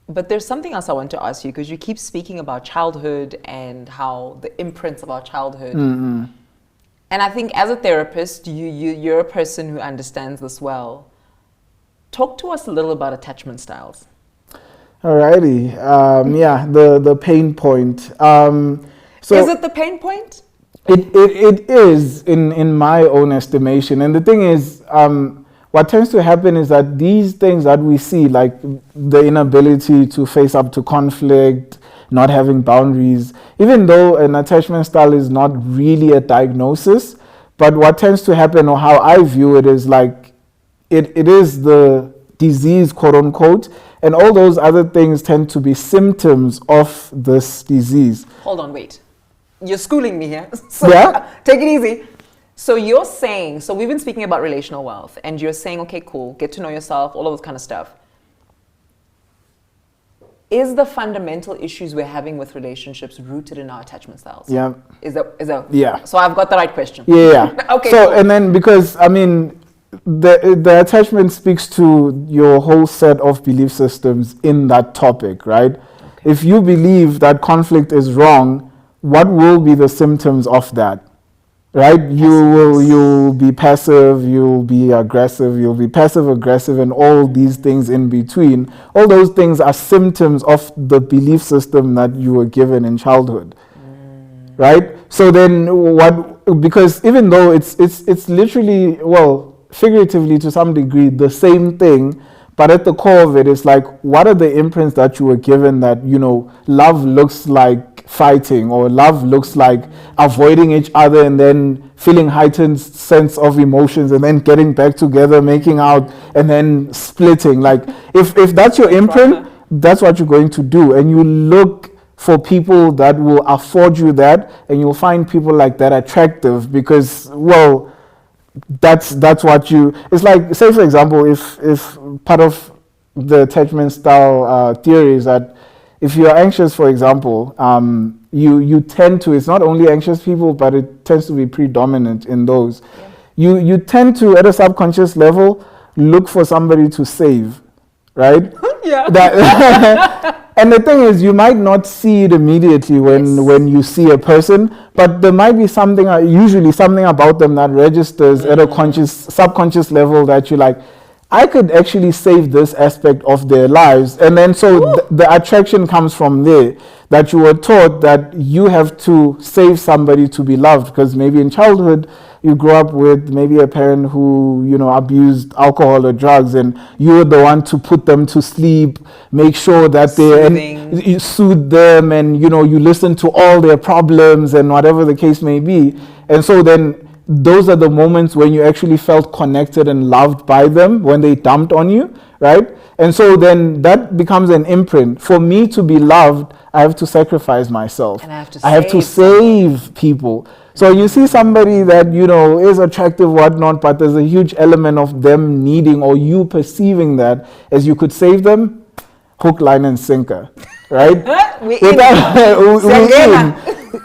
But there's something else I want to ask you, because you keep speaking about childhood and how the imprints of our childhood. And I think as a therapist, you're a person who understands this well. Talk to us a little about attachment styles. Alrighty. The pain point. So is it the pain point? It is in my own estimation. And the thing is, what tends to happen is that these things that we see, like the inability to face up to conflict, not having boundaries, even though an attachment style is not really a diagnosis. But what tends to happen, or how I view it, is like it is the disease, quote unquote, and all those other things tend to be symptoms of this disease. Hold on, wait. You're schooling me here. So Yeah? take it easy. So you're saying, so we've been speaking about relational wealth, and you're saying, okay, cool, get to know yourself, all of this kind of stuff. Is the fundamental issues we're having with relationships rooted in our attachment styles? Yeah. Is that Yeah. So I've got the right question. Yeah. Okay. So, cool. and then because, I mean, the attachment speaks to your whole set of belief systems in that topic, right? Okay. If you believe that conflict is wrong, what will be the symptoms of that? Right? You'll be passive, you'll be aggressive, you'll be passive aggressive, and all these things in between. All those things are symptoms of the belief system that you were given in childhood. Right? So then what, because even though it's literally, well, figuratively to some degree, the same thing, but at the core of it is like, what are the imprints that you were given that, you know, love looks like fighting, or love looks like avoiding each other and then feeling heightened sense of emotions and then getting back together, making out, and then splitting. Like, if that's your imprint, that's what you're going to do. And you look for people that will afford you that, and you'll find people like that attractive because, well, that's what you, it's like, say for example, if part of the attachment style theory is that if you're anxious, for example, you tend to, it's not only anxious people, but it tends to be predominant in those. Yeah. You tend to, at a subconscious level, look for somebody to save, right? Yeah. And the thing is, you might not see it immediately when you see a person, but there might be something, usually something about them that registers at a subconscious level that you're like, I could actually save this aspect of their lives. And then so the attraction comes from there, that you were taught that you have to save somebody to be loved, because maybe in childhood you grew up with maybe a parent who, you know, abused alcohol or drugs, and you were the one to put them to sleep, make sure that you soothe them, and, you know, you listen to all their problems and whatever the case may be. And so then those are the moments when you actually felt connected and loved by them, when they dumped on you, right? And so then that becomes an imprint. For me to be loved, I have to sacrifice myself. And I have to save people. So you see somebody that, you know, is attractive, whatnot, but there's a huge element of them needing, or you perceiving that as you could save them, hook, line, and sinker, right? we in.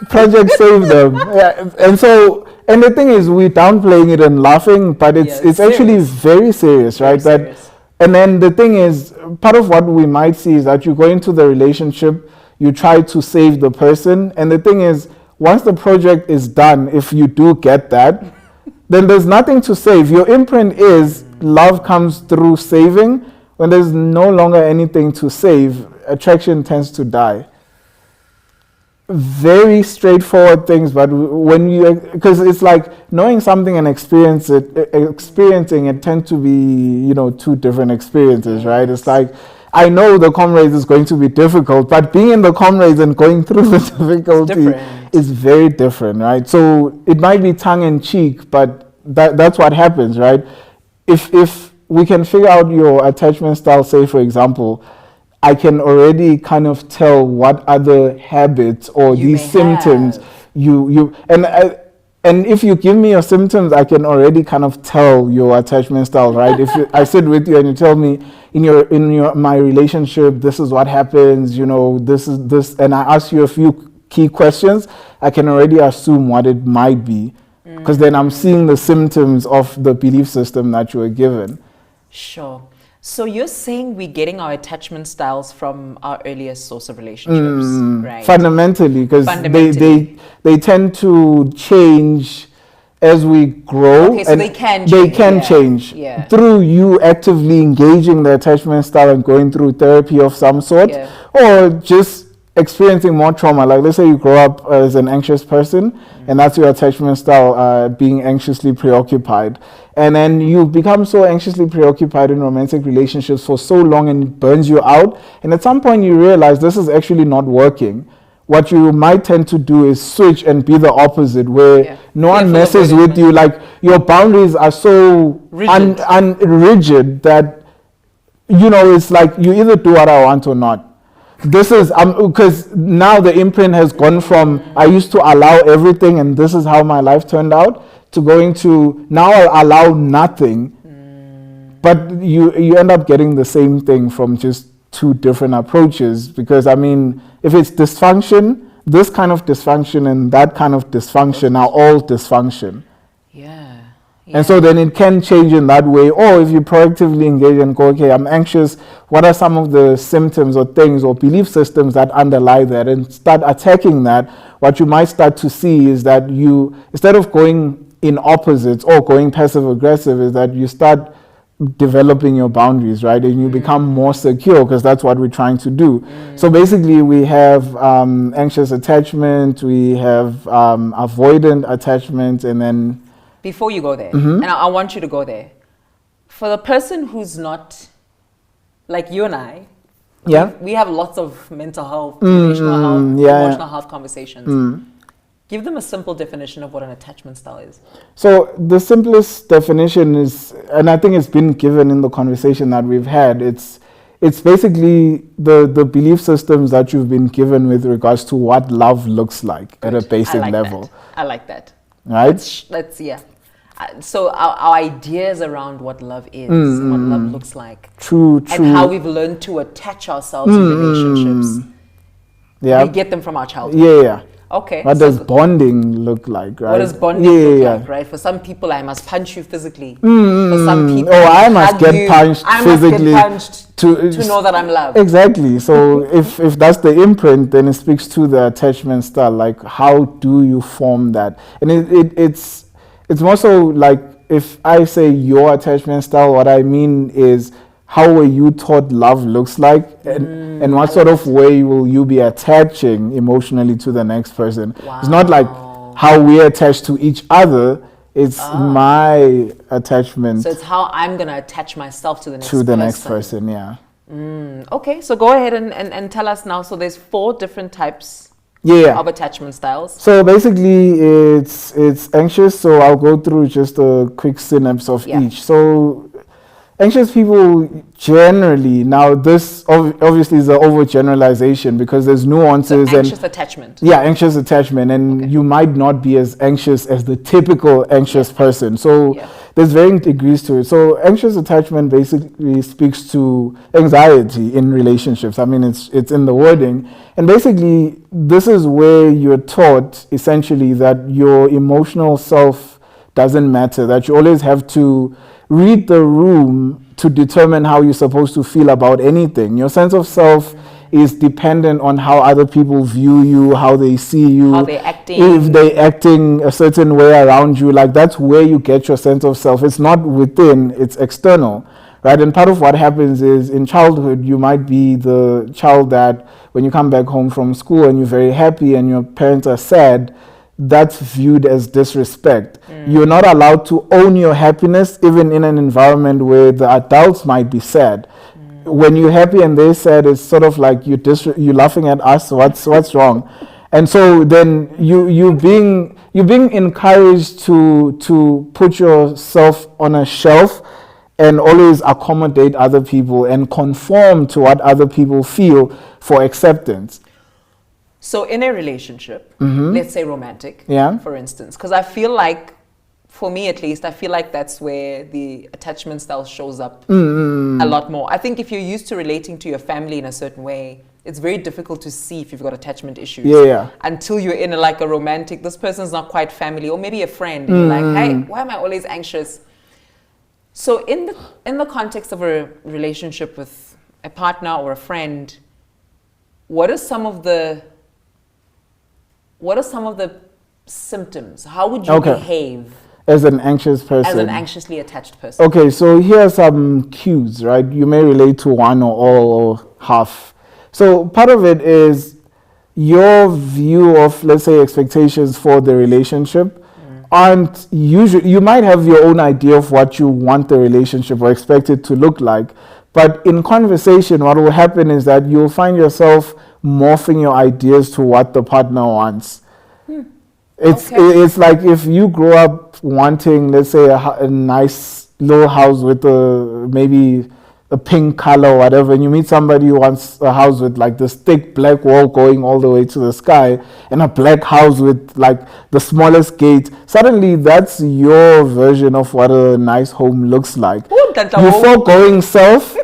Project Save Them. Yeah. And so, and the thing is, we're downplaying it and laughing, but it's actually very serious, right? Serious. And then the thing is, part of what we might see is that you go into the relationship, you try to save the person, and the thing is, once the project is done, if you do get that, then there's nothing to save. Your imprint is love comes through saving. When there's no longer anything to save, attraction tends to die. Very straightforward things, but when you, because it's like knowing something and experiencing it tend to be, you know, two different experiences, right? It's like, I know the comrades is going to be difficult, but being in the comrades and going through the difficulty is very different, right? So it might be tongue in cheek, but that's what happens, right? If we can figure out your attachment style, say for example, I can already kind of tell what other habits or these symptoms you and if you give me your symptoms, I can already kind of tell your attachment style, right? If I sit with you and you tell me in my relationship, this is what happens, you know, this is this, and I ask you a few key questions, I can already assume what it might be, because then I'm seeing the symptoms of the belief system that you were given. Sure. So you're saying we're getting our attachment styles from our earliest source of relationships, right? Fundamentally, because they tend to change as we grow. Okay, so they can change. They can change through you actively engaging the attachment style and going through therapy of some sort, or just experiencing more trauma. Like, let's say you grow up as an anxious person, and that's your attachment style, being anxiously preoccupied. And then you become so anxiously preoccupied in romantic relationships for so long, and it burns you out. And at some point you realize this is actually not working. What you might tend to do is switch and be the opposite, where no one messes with you. Like, your boundaries are so rigid that, you know, it's like you either do what I want or not. This is because now the imprint has gone from I used to allow everything and this is how my life turned out, to going to now I'll allow nothing. But you end up getting the same thing from just two different approaches. Because I mean, if it's dysfunction, this kind of dysfunction and that kind of dysfunction are all dysfunction. And so then it can change in that way. Or if you proactively engage and go, okay, I'm anxious, what are some of the symptoms or things or belief systems that underlie that, and start attacking that, what you might start to see is that you, instead of going in opposites or going passive aggressive, is that you start developing your boundaries, right? And you become more secure, because that's what we're trying to do. So basically we have anxious attachment, we have avoidant attachment, and then before you go there, and I want you to go there, for the person who's not like you and I, we have lots of mental health, relational health, emotional health conversations. Give them a simple definition of what an attachment style is. So the simplest definition is, and I think it's been given in the conversation that we've had, it's basically the belief systems that you've been given with regards to what love looks like at a basic level. I like that. Right? Let's so our ideas around what love is, what love looks like, true, and how we've learned to attach ourselves in relationships. We get them from our childhood. Okay. What does bonding look like, right? What does bonding look like, right? For some people, I must punch you physically. For some people, I must get punched physically to know that I'm loved. Exactly. So if that's the imprint, then it speaks to the attachment style. Like, how do you form that? And it's more so like, if I say your attachment style, what I mean is, how were you taught love looks like, and what sort of way will you be attaching emotionally to the next person? It's not like how we attach to each other, it's my attachment. So it's how I'm going to attach myself to the next person. Okay, so go ahead and tell us now. So there's 4 different types of attachment styles. So basically it's anxious, so I'll go through just a quick synapse of each. So anxious people generally, now this obviously is an overgeneralization because there's nuances. So anxious attachment. Anxious attachment, and you might not be as anxious as the typical anxious person. So there's varying degrees to it. So anxious attachment basically speaks to anxiety in relationships. I mean, it's in the wording. And basically, this is where you're taught essentially that your emotional self doesn't matter, that you always have to read the room to determine how you're supposed to feel about anything. Your sense of self is dependent on how other people view you, how they see you, how they're acting. If they're acting a certain way around you, like that's where you get your sense of self. It's not within, it's external, right? And part of what happens is in childhood, you might be the child that when you come back home from school and you're very happy and your parents are sad, that's viewed as disrespect. You're not allowed to own your happiness, even in an environment where the adults might be sad. When you're happy and they're sad, it's sort of like you're laughing at us. What's wrong? And so then you're being encouraged to put yourself on a shelf and always accommodate other people and conform to what other people feel for acceptance. So in a relationship, let's say romantic, for instance, because I feel like, for me at least, I feel like that's where the attachment style shows up a lot more. I think if you're used to relating to your family in a certain way, it's very difficult to see if you've got attachment issues. Until you're in a romantic, this person's not quite family, or maybe a friend, and you're like, hey, why am I always anxious? So in the context of a relationship with a partner or a friend, what are some of the symptoms? How would you behave as an anxious person? As an anxiously attached person. Okay, so here are some cues, right? You may relate to one or all or half. So part of it is your view of, let's say, expectations for the relationship aren't usually, you might have your own idea of what you want the relationship or expect it to look like. But in conversation, what will happen is that you'll find yourself morphing your ideas to what the partner wants. It's like if you grow up wanting, let's say, a nice little house with maybe a pink color or whatever, and you meet somebody who wants a house with like this thick black wall going all the way to the sky and a black house with like the smallest gate, suddenly that's your version of what a nice home looks like. You're foregoing self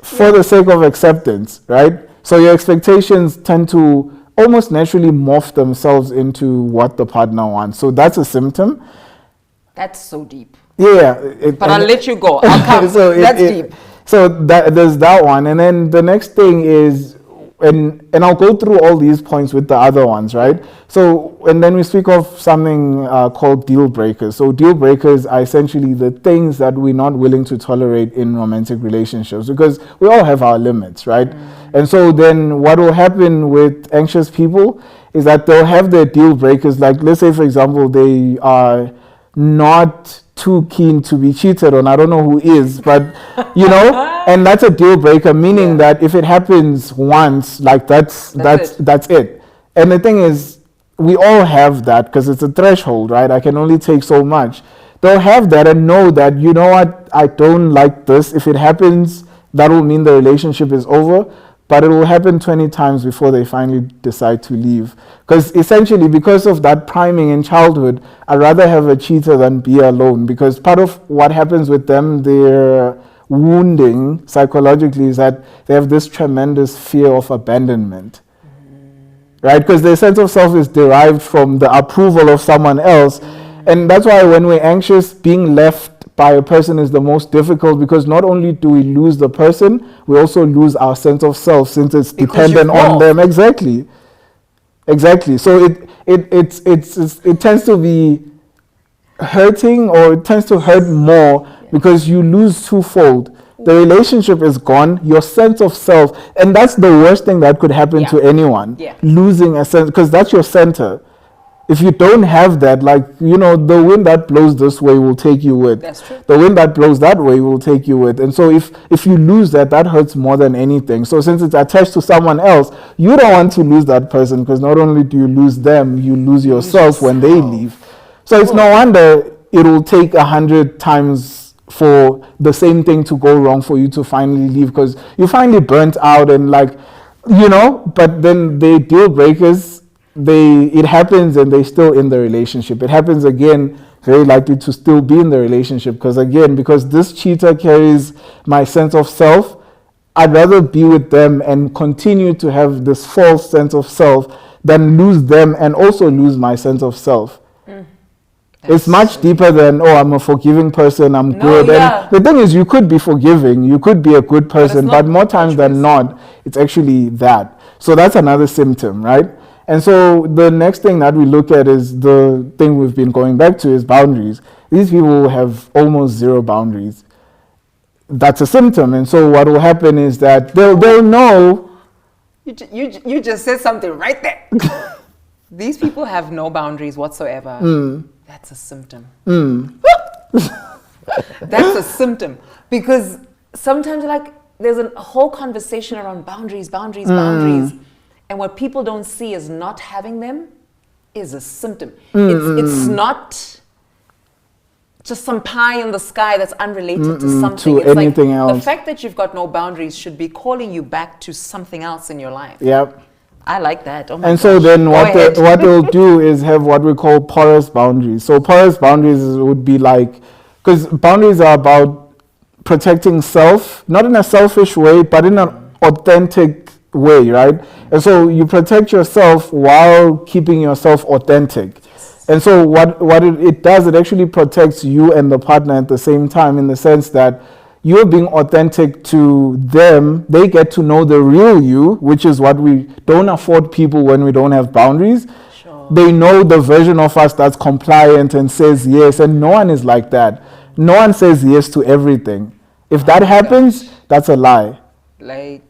for the sake of acceptance, right? So your expectations tend to almost naturally morph themselves into what the partner wants. So that's a symptom. That's so deep. Yeah. But I'll let you go. I'll come. So that's deep. So there's that one. And then the next thing is, and I'll go through all these points with the other ones, right? So, and then we speak of something called deal breakers. So deal breakers are essentially the things that we're not willing to tolerate in romantic relationships, because we all have our limits, right? And so then what will happen with anxious people is that they'll have their deal breakers. Like, let's say, for example, they are not too keen to be cheated on. I don't know who is, but you know, and that's a deal breaker, meaning that if it happens once, like that's it. And the thing is, we all have that because it's a threshold, right? I can only take so much. They'll have that and know that, you know what, I don't like this. If it happens, that will mean the relationship is over. But it will happen 20 times before they finally decide to leave. Because essentially, because of that priming in childhood, I'd rather have a cheater than be alone. Because part of what happens with them, their wounding psychologically, is that they have this tremendous fear of abandonment. Right? Because their sense of self is derived from the approval of someone else. And that's why when we're anxious, being left by a person is the most difficult, because not only do we lose the person, we also lose our sense of self, since it's dependent on them. Exactly. So it tends to be hurting, or it tends to hurt more because you lose twofold. The relationship is gone, your sense of self, and that's the worst thing that could happen to anyone. Losing a sense, because that's your center. If you don't have that, like, you know, the wind that blows this way will take you with. That's true. The wind that blows that way will take you with. And so if you lose that, that hurts more than anything. So since it's attached to someone else, you don't want to lose that person, because not only do you lose them, you lose yourself when they leave. So it's no wonder it will take 100 times for the same thing to go wrong for you to finally leave, because you finally burnt out and, like, you know, but then the deal breakers, it happens and they're still in the relationship. It happens again, very likely to still be in the relationship, because this cheater carries my sense of self, I'd rather be with them and continue to have this false sense of self than lose them and also lose my sense of self. It's much deeper than, I'm a forgiving person, I'm good. And the thing is, you could be forgiving, you could be a good person, but more times than not, it's actually that. So that's another symptom, right? And so the next thing that we look at is the thing we've been going back to, is boundaries. These people have almost zero boundaries. That's a symptom. And so what will happen is that they'll know. You just said something right there. These people have no boundaries whatsoever. That's a symptom. That's a symptom. Because sometimes, like, there's a whole conversation around boundaries. And what people don't see as not having them is a symptom. It's not just some pie in the sky that's unrelated to something. It's anything else. The fact that you've got no boundaries should be calling you back to something else in your life. Yep. I like that. Oh my and gosh. So then what they'll do is have what we call porous boundaries. So porous boundaries would be like, because boundaries are about protecting self, not in a selfish way, but in an authentic way, right? And so you protect yourself while keeping yourself authentic. And so what it does, it actually protects you and the partner at the same time, in the sense that you're being authentic to them. They get to know the real you, which is what we don't afford people when we don't have boundaries. Sure. They know the version of us that's compliant and says yes, and no one is like that. No one says yes to everything. If that happens, that's a lie. Like.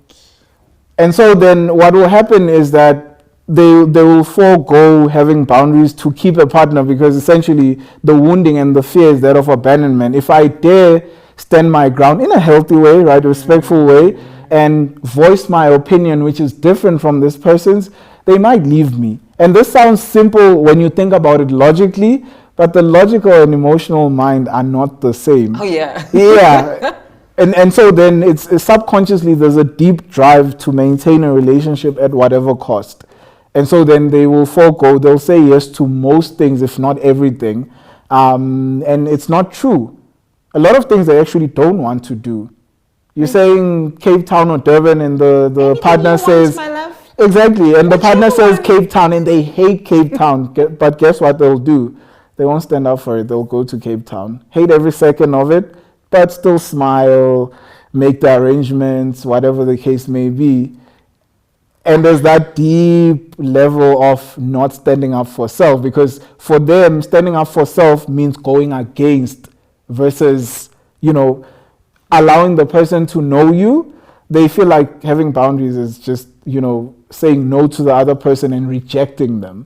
And so then what will happen is that they will forego having boundaries to keep a partner, because essentially the wounding and the fear is that of abandonment. If I dare stand my ground in a healthy way, right, respectful way, and voice my opinion, which is different from this person's, they might leave me. And this sounds simple when you think about it logically, but the logical and emotional mind are not the same. Oh, yeah. Yeah. And so then it's subconsciously there's a deep drive to maintain a relationship at whatever cost. And so then they will they'll say yes to most things, if not everything. And it's not true. A lot of things they actually don't want to do. You're saying Cape Town or Durban, and the partner says, my love. exactly, and the partner says want? Cape Town, and they hate Cape Town. But guess what they'll do? They won't stand up for it. They'll go to Cape Town, hate every second of it, but still smile, make the arrangements, whatever the case may be. And there's that deep level of not standing up for self, because for them, standing up for self means going against versus, allowing the person to know you. They feel like having boundaries is just, saying no to the other person and rejecting them.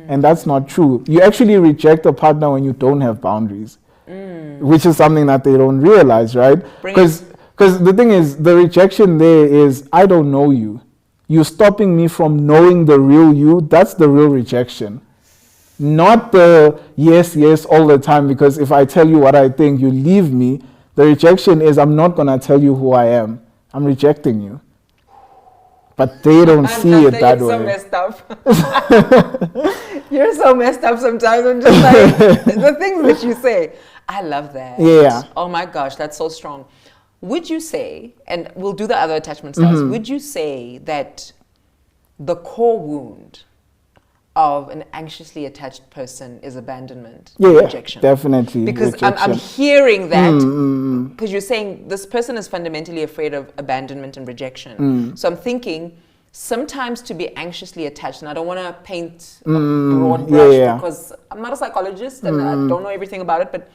And that's not true. You actually reject a partner when you don't have boundaries, which is something that they don't realize, right? Because the thing is, the rejection there is, I don't know you. You're stopping me from knowing the real you. That's the real rejection. Not the yes, yes all the time, because if I tell you what I think, you leave me. The rejection is, I'm not going to tell you who I am. I'm rejecting you. But they don't see it that way. You're so messed up. You're so messed up sometimes. I'm just like, the things that you say. I love that. Yeah. Oh my gosh, that's so strong. Would you say, and we'll do the other attachment styles, would you say that the core wound of an anxiously attached person is abandonment, rejection? Definitely. Because I'm hearing that, because you're saying this person is fundamentally afraid of abandonment and rejection. So I'm thinking, sometimes to be anxiously attached, and I don't want to paint a broad brush because I'm not a psychologist and I don't know everything about it, but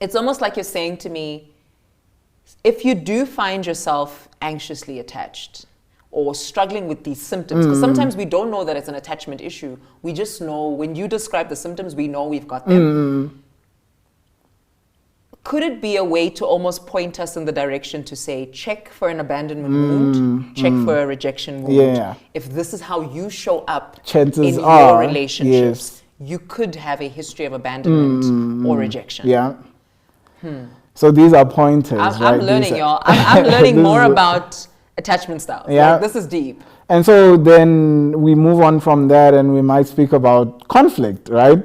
it's almost like you're saying to me, if you do find yourself anxiously attached or struggling with these symptoms, because sometimes we don't know that it's an attachment issue. We just know when you describe the symptoms, we know we've got them. Could it be a way to almost point us in the direction to say, check for an abandonment wound, check for a rejection wound? If this is how you show up Chances in are, your relationships, you could have a history of abandonment or rejection. So these are pointers, I'm right? learning, y'all. I'm learning more about attachment styles. Like, this is deep. And so then we move on from that and we might speak about conflict, right?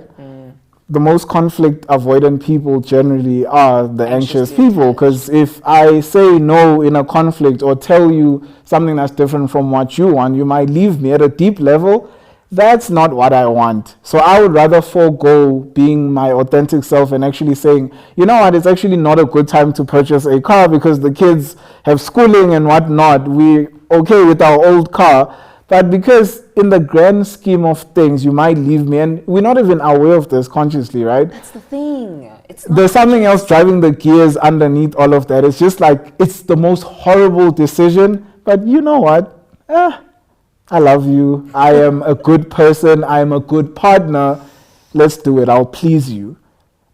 The most conflict avoidant people generally are the anxious people, because if I say no in a conflict or tell you something that's different from what you want, you might leave me at a deep level. That's not what I want. So I would rather forego being my authentic self and actually saying, you know what, it's actually not a good time to purchase a car because the kids have schooling and whatnot. We're okay with our old car. But because in the grand scheme of things, you might leave me, and we're not even aware of this consciously, right? That's the thing. There's something else driving the gears underneath all of that. It's just like, it's the most horrible decision. But you know what? I love you. I am a good person. I am a good partner. Let's do it. I'll please you.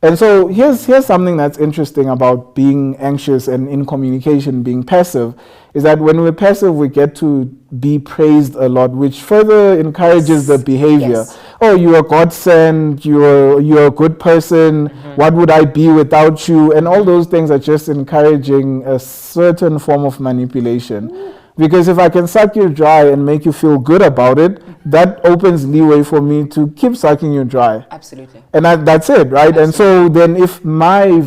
And so here's something that's interesting about being anxious and in communication, being passive, is that when we're passive, we get to be praised a lot, which further encourages the behavior. Oh, you're a godsend. You're a good person. What would I be without you? And all those things are just encouraging a certain form of manipulation. Because if I can suck you dry and make you feel good about it, that opens leeway for me to keep sucking you dry. Absolutely. And that's it, right? Absolutely. And so then if my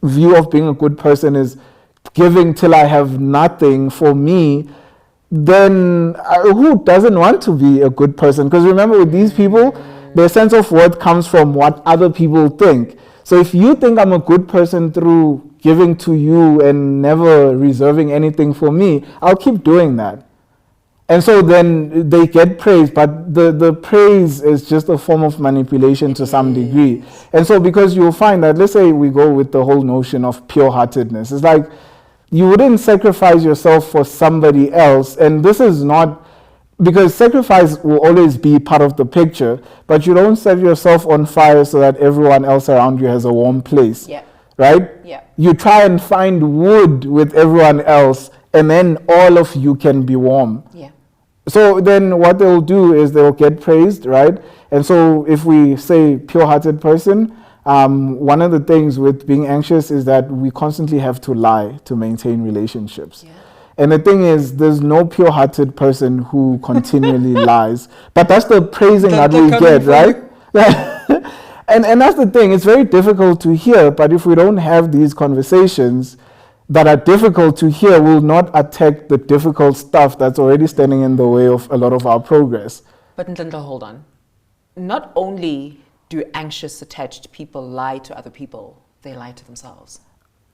view of being a good person is giving till I have nothing for me, then who doesn't want to be a good person? Because remember, with these people, their sense of worth comes from what other people think. So if you think I'm a good person through giving to you and never reserving anything for me, I'll keep doing that. And so then they get praise, but the praise is just a form of manipulation to some degree. And so because you'll find that, let's say we go with the whole notion of pure-heartedness, it's like you wouldn't sacrifice yourself for somebody else. And this is not because sacrifice will always be part of the picture, but you don't set yourself on fire so that everyone else around you has a warm place. Yeah. Right? Yeah. You try and find wood with everyone else, and then all of you can be warm. Yeah. So then what they'll do is they'll get praised, right? And so if we say pure-hearted person, one of the things with being anxious is that we constantly have to lie to maintain relationships. Yeah. And the thing is, there's no pure-hearted person who continually lies. But that's the praising that we get, right? And that's the thing. It's very difficult to hear, but if we don't have these conversations that are difficult to hear, we'll not attack the difficult stuff that's already standing in the way of a lot of our progress. But Nhlanhla, hold on. Not only do anxious attached people lie to other people, they lie to themselves.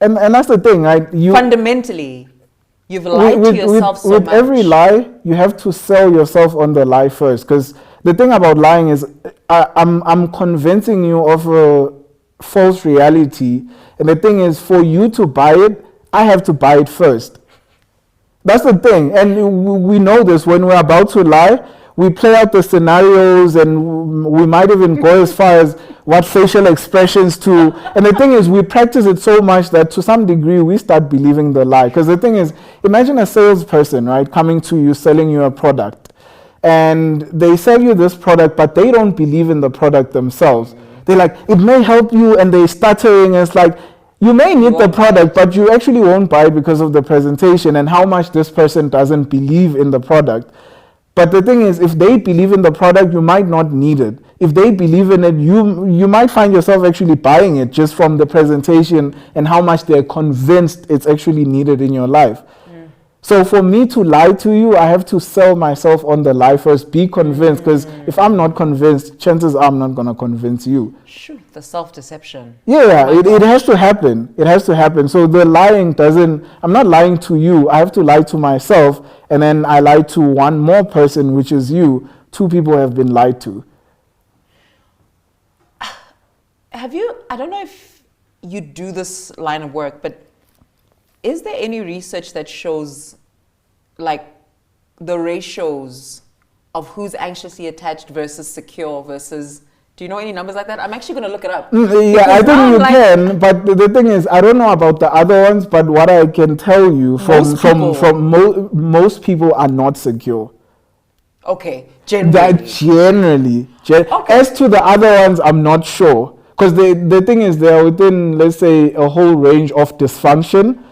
And that's the thing, right? Fundamentally, you've lied to yourself so much. With every lie, you have to sell yourself on the lie first. Because the thing about lying is, I'm convincing you of a false reality. And the thing is, for you to buy it, I have to buy it first. That's the thing. And we know this. When we're about to lie, we play out the scenarios, and we might even go as far as what facial expressions to. And the thing is, we practice it so much that to some degree, we start believing the lie. Because the thing is, imagine a salesperson, right, coming to you, selling you a product. And they sell you this product, but they don't believe in the product themselves. They're like, it may help you, and they're stuttering. And it's like, you may need the product, but you actually won't buy it because of the presentation and how much this person doesn't believe in the product. But the thing is, if they believe in the product, you might not need it. If they believe in it, you might find yourself actually buying it just from the presentation and how much they're convinced it's actually needed in your life. So for me to lie to you, I have to sell myself on the lie first, be convinced, because if I'm not convinced, chances are I'm not going to convince you. Shoot, the self-deception. Yeah, it has to happen. It has to happen. So the lying doesn't, I'm not lying to you. I have to lie to myself, and then I lie to one more person, which is you. Two people have been lied to. Have you, I don't know if you do this line of work, but is there any research that shows like the ratios of who's anxiously attached versus secure versus, do you know any numbers like that? I'm actually going to look it up. Yeah, I think you can, but the thing is, I don't know about the other ones, but what I can tell you from most people are not secure. Okay, generally. Okay. As to the other ones, I'm not sure. Because the thing is, they're within, let's say, a whole range of dysfunction.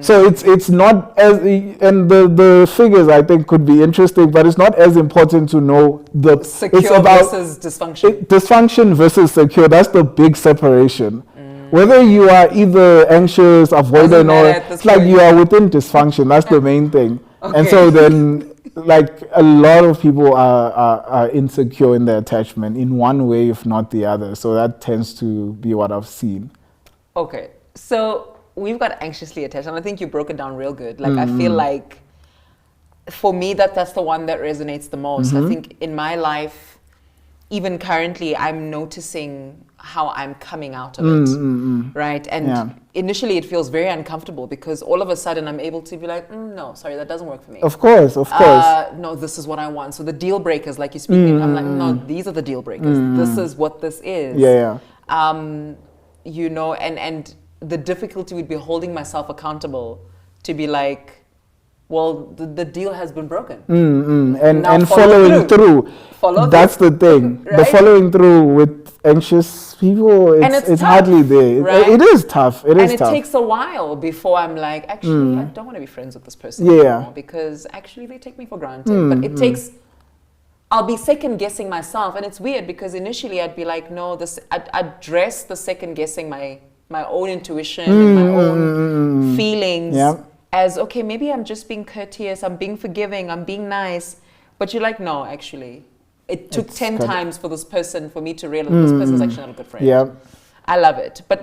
So it's not as, and the figures I think could be interesting, but it's not as important to know the secure it's about versus dysfunction. Dysfunction versus secure. That's the big separation. Whether you are either anxious, avoidant, or it's like you are within dysfunction. That's the main thing. Okay. And so then, like, a lot of people are insecure in their attachment in one way, if not the other. So that tends to be what I've seen. Okay, so we've got anxiously attached, and I think you broke it down real good. Like, I feel like for me, that's the one that resonates the most. I think in my life, even currently, I'm noticing how I'm coming out of it, right? And initially, it feels very uncomfortable because all of a sudden, I'm able to be like, no, sorry, that doesn't work for me. Of course. No, this is what I want. So the deal breakers, like you're speaking, I'm like, no, these are the deal breakers. This is what this is. You know, and the difficulty would be holding myself accountable to be like, well, the deal has been broken. And following through. That's the thing. Right? The following through with anxious people, it's tough, hardly there. Right? It is tough. It takes a while before I'm like, actually, I don't want to be friends with this person anymore because actually they take me for granted. But it takes, I'll be second guessing myself. And it's weird because initially I'd be like, no, I'd dress the second guessing my own intuition and my own feelings as, okay, maybe I'm just being courteous, I'm being forgiving, I'm being nice. But you're like, no, actually, it took 10 times for this person, for me to realize this person's actually not a good friend. Yeah. I love it. But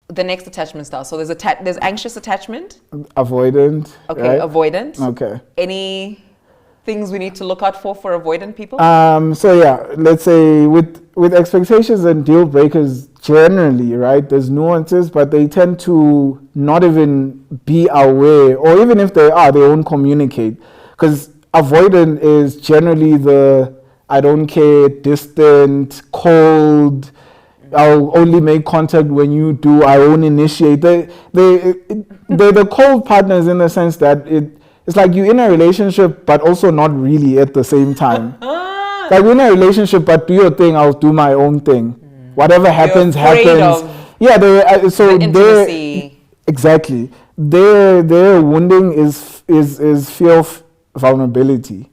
the next attachment style. So there's anxious attachment. Avoidant. Okay, right? avoidant. Okay. Any things we need to look out for avoidant people? So yeah, let's say with expectations and deal breakers generally, right? There's nuances, but they tend to not even be aware, or even if they are, they won't communicate. Because avoidant is generally the I don't care, distant, cold. I'll only make contact when you do. I won't initiate. They're the cold partners in the sense that it's like you're in a relationship, but also not really at the same time. Like we're in a relationship, but do your thing. I'll do my own thing. Whatever happens, happens. Yeah, so the intimacy. Exactly. Their wounding is fear of vulnerability.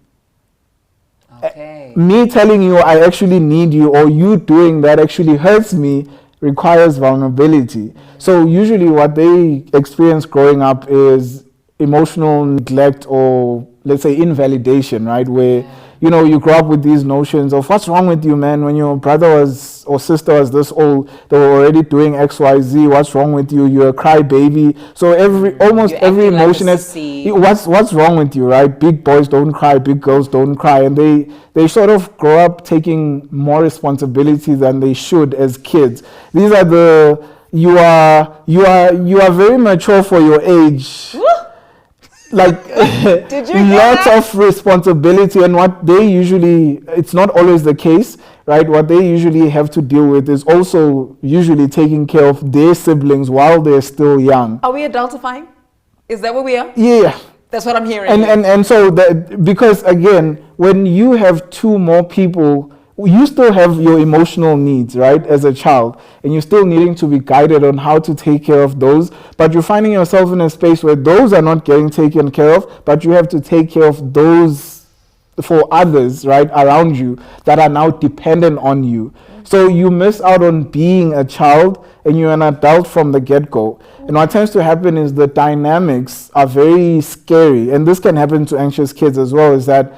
Okay. Me telling you I actually need you, or you doing that actually hurts me, requires vulnerability. So usually what they experience growing up is emotional neglect, or let's say invalidation, right? Where you grow up with these notions of what's wrong with you, man? When your brother was or sister was this old, they were already doing XYZ. What's wrong with you? You're a crybaby. So almost every emotion is what's wrong with you, right? Big boys don't cry, big girls don't cry, and they sort of grow up taking more responsibility than they should as kids. These are you are very mature for your age. Like lots of responsibility, and what they usually, it's not always the case, right? What they usually have to deal with is also usually taking care of their siblings while they're still young. Are we adultifying? Is that what we are? Yeah. That's what I'm hearing. And so because again, when you have two more people, you still have your emotional needs, right, as a child, and you're still needing to be guided on how to take care of those, but you're finding yourself in a space where those are not getting taken care of, but you have to take care of those for others, right, around you that are now dependent on you. So you miss out on being a child, and you're an adult from the get-go. And what tends to happen is the dynamics are very scary, and this can happen to anxious kids as well, is that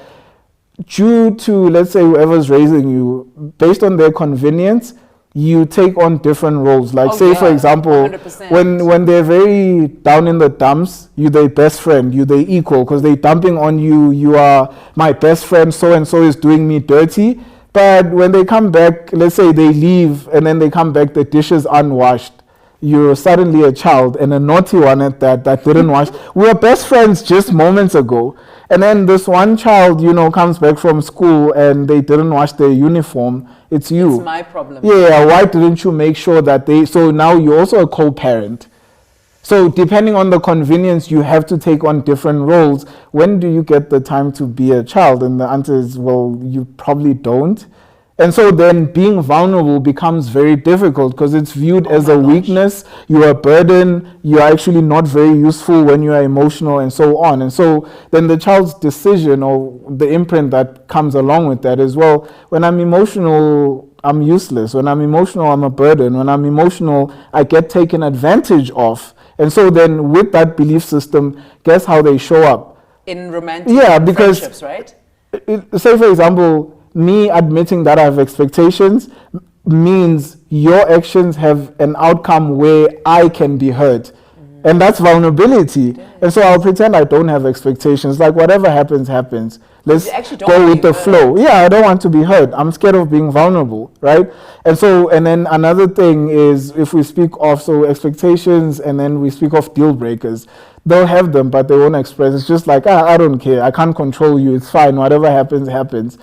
due to, let's say, whoever's raising you, based on their convenience, you take on different roles. Like for example, 100%. when they're very down in the dumps, you're their best friend, you're their equal, because they're dumping on you. You are my best friend, so and so is doing me dirty. But when they come back, let's say they leave and then they come back, the dishes unwashed, you're suddenly a child, and a naughty one at that didn't wash. We were best friends just moments ago. And then this one child, comes back from school and they didn't wash their uniform. It's you. It's my problem. Yeah, why didn't you make sure that so now you're also a co-parent. So depending on the convenience, you have to take on different roles. When do you get the time to be a child? And the answer is, well, you probably don't. And so then being vulnerable becomes very difficult because it's viewed as a weakness. You're a burden. You're actually not very useful when you are emotional, and so on. And so then the child's decision, or the imprint that comes along with that is, well, when I'm emotional, I'm useless. When I'm emotional, I'm a burden. When I'm emotional, I get taken advantage of. And so then with that belief system, guess how they show up? In romantic friendships, right? Say, for example, me admitting that I have expectations means your actions have an outcome where I can be hurt. And that's vulnerability. And so I'll pretend I don't have expectations. Like whatever happens, happens. Let's go with the flow. Yeah, I don't want to be hurt. I'm scared of being vulnerable, right? And then another thing is, if we speak of expectations, and then we speak of deal breakers, they'll have them, but they won't express. It's just like, I don't care. I can't control you. It's fine. Whatever happens, happens.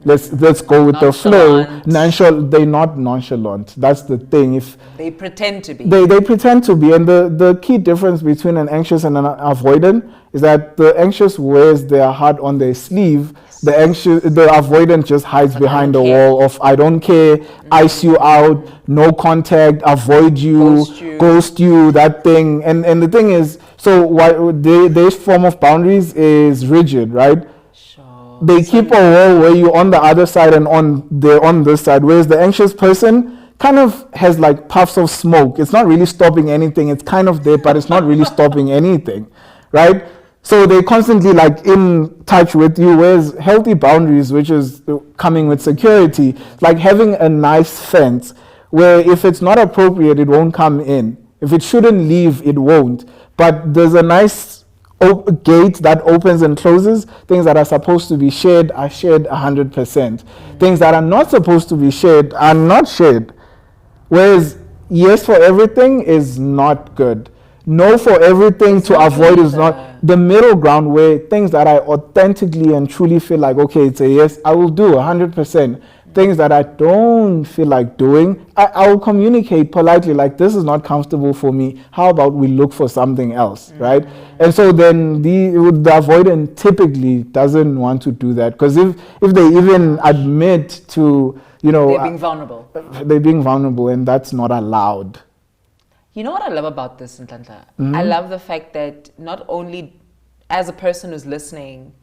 Let's go with the flow. They're not nonchalant. That's the thing. If they pretend to be. They pretend to be. And the key difference between an anxious and an avoidant is that the anxious wears their heart on their sleeve. The avoidant just hides behind the wall of I don't care, ice you out, no contact, avoid you, ghost you, that thing. And the thing is, so their form of boundaries is rigid, right? They keep a wall where you're on the other side and they're on this side, whereas the anxious person kind of has like puffs of smoke. It's not really stopping anything. It's kind of there, but it's not really stopping anything, right? So they're constantly like in touch with you, whereas healthy boundaries, which is coming with security, like having a nice fence where if it's not appropriate, it won't come in. If it shouldn't leave, it won't. But there's a nice gate that opens and closes. Things that are supposed to be shared are shared 100%. Things that are not supposed to be shared are not shared. Whereas yes for everything is not good. No for everything to avoid is not. The middle ground where things that I authentically and truly feel like, okay, it's a yes, I will do 100%. Things that I don't feel like doing, I will communicate politely, like, this is not comfortable for me. How about we look for something else, right? And so then the avoidant typically doesn't want to do that, because if they even admit to, they're being vulnerable. They're being vulnerable, and that's not allowed. You know what I love about this, Nhlanhla? I love the fact that not only as a person who's listening,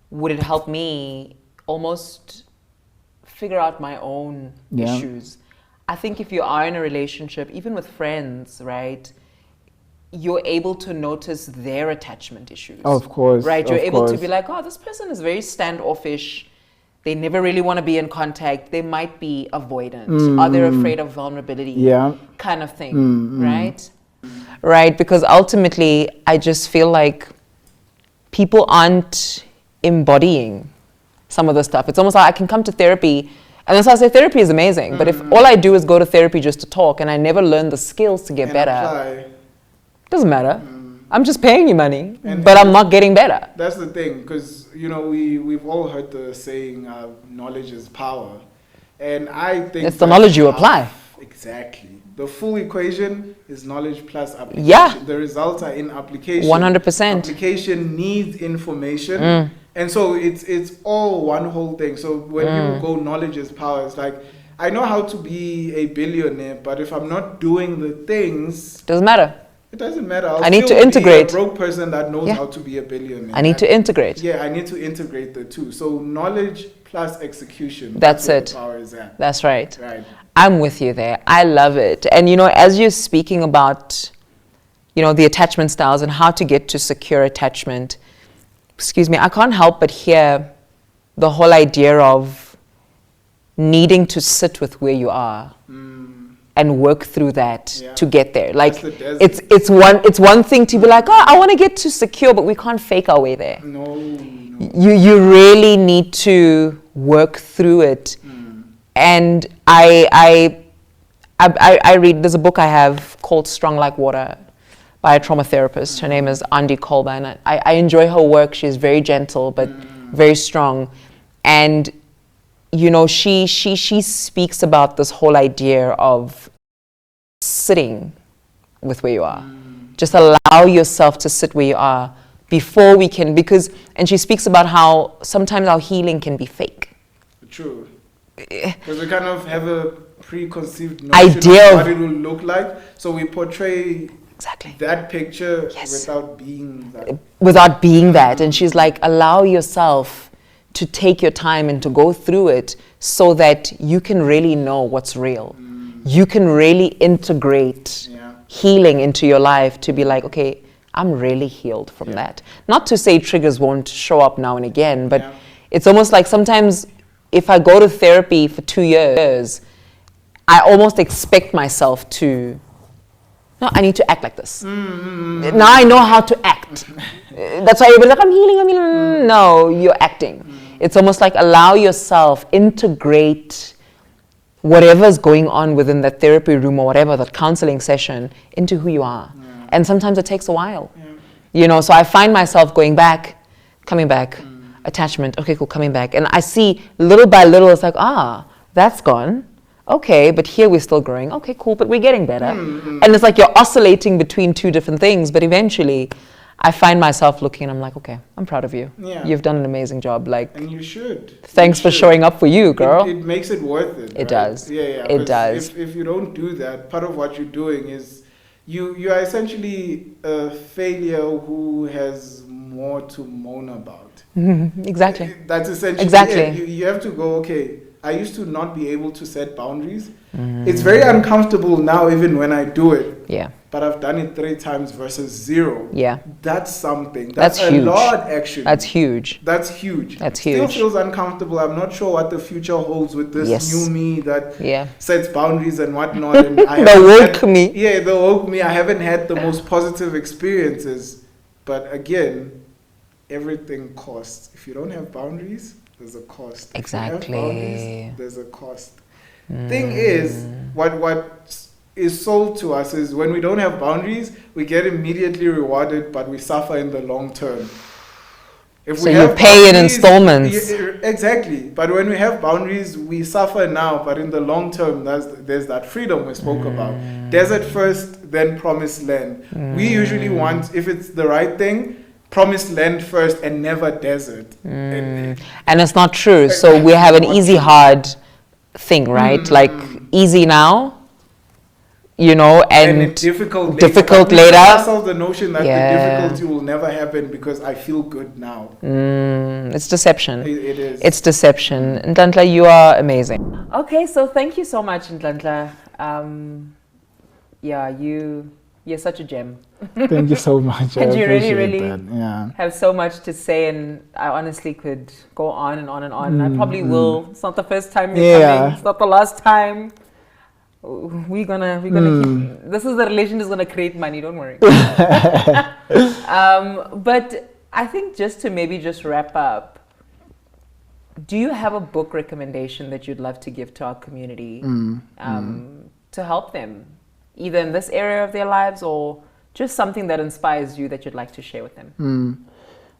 would it help me almost figure out my own issues. I think if you are in a relationship, even with friends, right, you're able to notice their attachment issues. Of course. Right? You're able to be like, oh, this person is very standoffish. They never really want to be in contact. They might be avoidant. Are they afraid of vulnerability? Yeah. Kind of thing, right? Right, because ultimately, I just feel like people aren't embodying some of the stuff. It's almost like I can come to therapy, and that's why I say therapy is amazing. But if all I do is go to therapy just to talk, and I never learn the skills to get better, doesn't matter. I'm just paying you money, but I'm not getting better. That's the thing, because we've all heard the saying, knowledge is power, and I think it's the knowledge you apply. Exactly. The full equation is knowledge plus application. Yeah. The results are in application. 100%. Application needs information. And so it's all one whole thing. So when people go knowledge is power, it's like, I know how to be a billionaire, but if I'm not doing the things, doesn't matter. It doesn't matter. I need to integrate. Be a broke person that knows how to be a billionaire. I need to integrate. Yeah, I need to integrate the two. So knowledge plus execution. That's where it. The power is at. That's right. Right. I'm with you there. I love it. And as you're speaking about, the attachment styles and how to get to secure attachment, I can't help but hear the whole idea of needing to sit with where you are and work through that to get there. Like it's one thing to be like, oh, I want to get to secure, but we can't fake our way there. No. You really need to work through it. And I read, there's a book I have called Strong Like Water by a trauma therapist. Her name is Andy Colban. I enjoy her work. She's very gentle, but very strong. And, she speaks about this whole idea of sitting with where you are. Just allow yourself to sit where you are before we can, and she speaks about how sometimes our healing can be fake. True. Because we kind of have a preconceived notion of what it will look like. So we portray that picture without being that. Without being that. And she's like, allow yourself to take your time and to go through it so that you can really know what's real. You can really integrate healing into your life to be like, okay, I'm really healed from that. Not to say triggers won't show up now and again, but it's almost like sometimes if I go to therapy for 2 years, I almost expect myself to, no, I need to act like this. Now I know how to act. That's why everybody's like, I'm healing. No, you're acting. It's almost like allow yourself, integrate whatever's going on within that therapy room or whatever, that counseling session, into who you are. And sometimes it takes a while. So I find myself going back, coming back, attachment, okay, cool, coming back. And I see little by little, it's like, that's gone. Okay, but here we're still growing. Okay, cool, but we're getting better. And it's like you're oscillating between two different things, but eventually I find myself looking and I'm like, okay, I'm proud of you. You've done an amazing job. And you should. Thanks for showing up for you, girl. It makes it worth it. It does. Yeah. It does. If you don't do that, part of what you're doing is you are essentially a failure who has more to moan about. Exactly. That's essentially exactly. You have to go, okay, I used to not be able to set boundaries. It's very uncomfortable now, even when I do it. Yeah. But I've done it 3 times versus 0. Yeah. That's something. That's a huge. lot, actually. That's huge. That's huge. That's Still huge. feels uncomfortable. I'm not sure what the future holds with this new me that sets boundaries and whatnot. And the woke me. Yeah, the woke me. I haven't had the most positive experiences. But again, everything costs. If you don't have boundaries, there's a cost. Exactly. If you have boundaries, there's a cost. Thing is, what is sold to us is when we don't have boundaries, we get immediately rewarded, but we suffer in the long term. If So you pay in installments. Exactly. But when we have boundaries, we suffer now, but in the long term, there's that freedom we spoke about. Desert first, then promised land. We usually want, if it's the right thing, promised land first and never desert. And it's not true. So we have an easy, hard thing, right? Like easy now, and difficult later. Difficult But we later. tell ourselves the notion that the difficulty will never happen because I feel good now. It's deception. It is. It's deception. Nhlanhla, you are amazing. Okay, so thank you so much, Nhlanhla. You're such a gem. Thank you so much. And I you really, appreciate really that. Yeah. have so much to say, and I honestly could go on and on and on. And I probably will. It's not the first time you're coming. It's not the last time. We're gonna keep, this is the relation is gonna create money, don't worry. But I think just to wrap up, do you have a book recommendation that you'd love to give to our community to help them, either in this area of their lives or just something that inspires you that you'd like to share with them?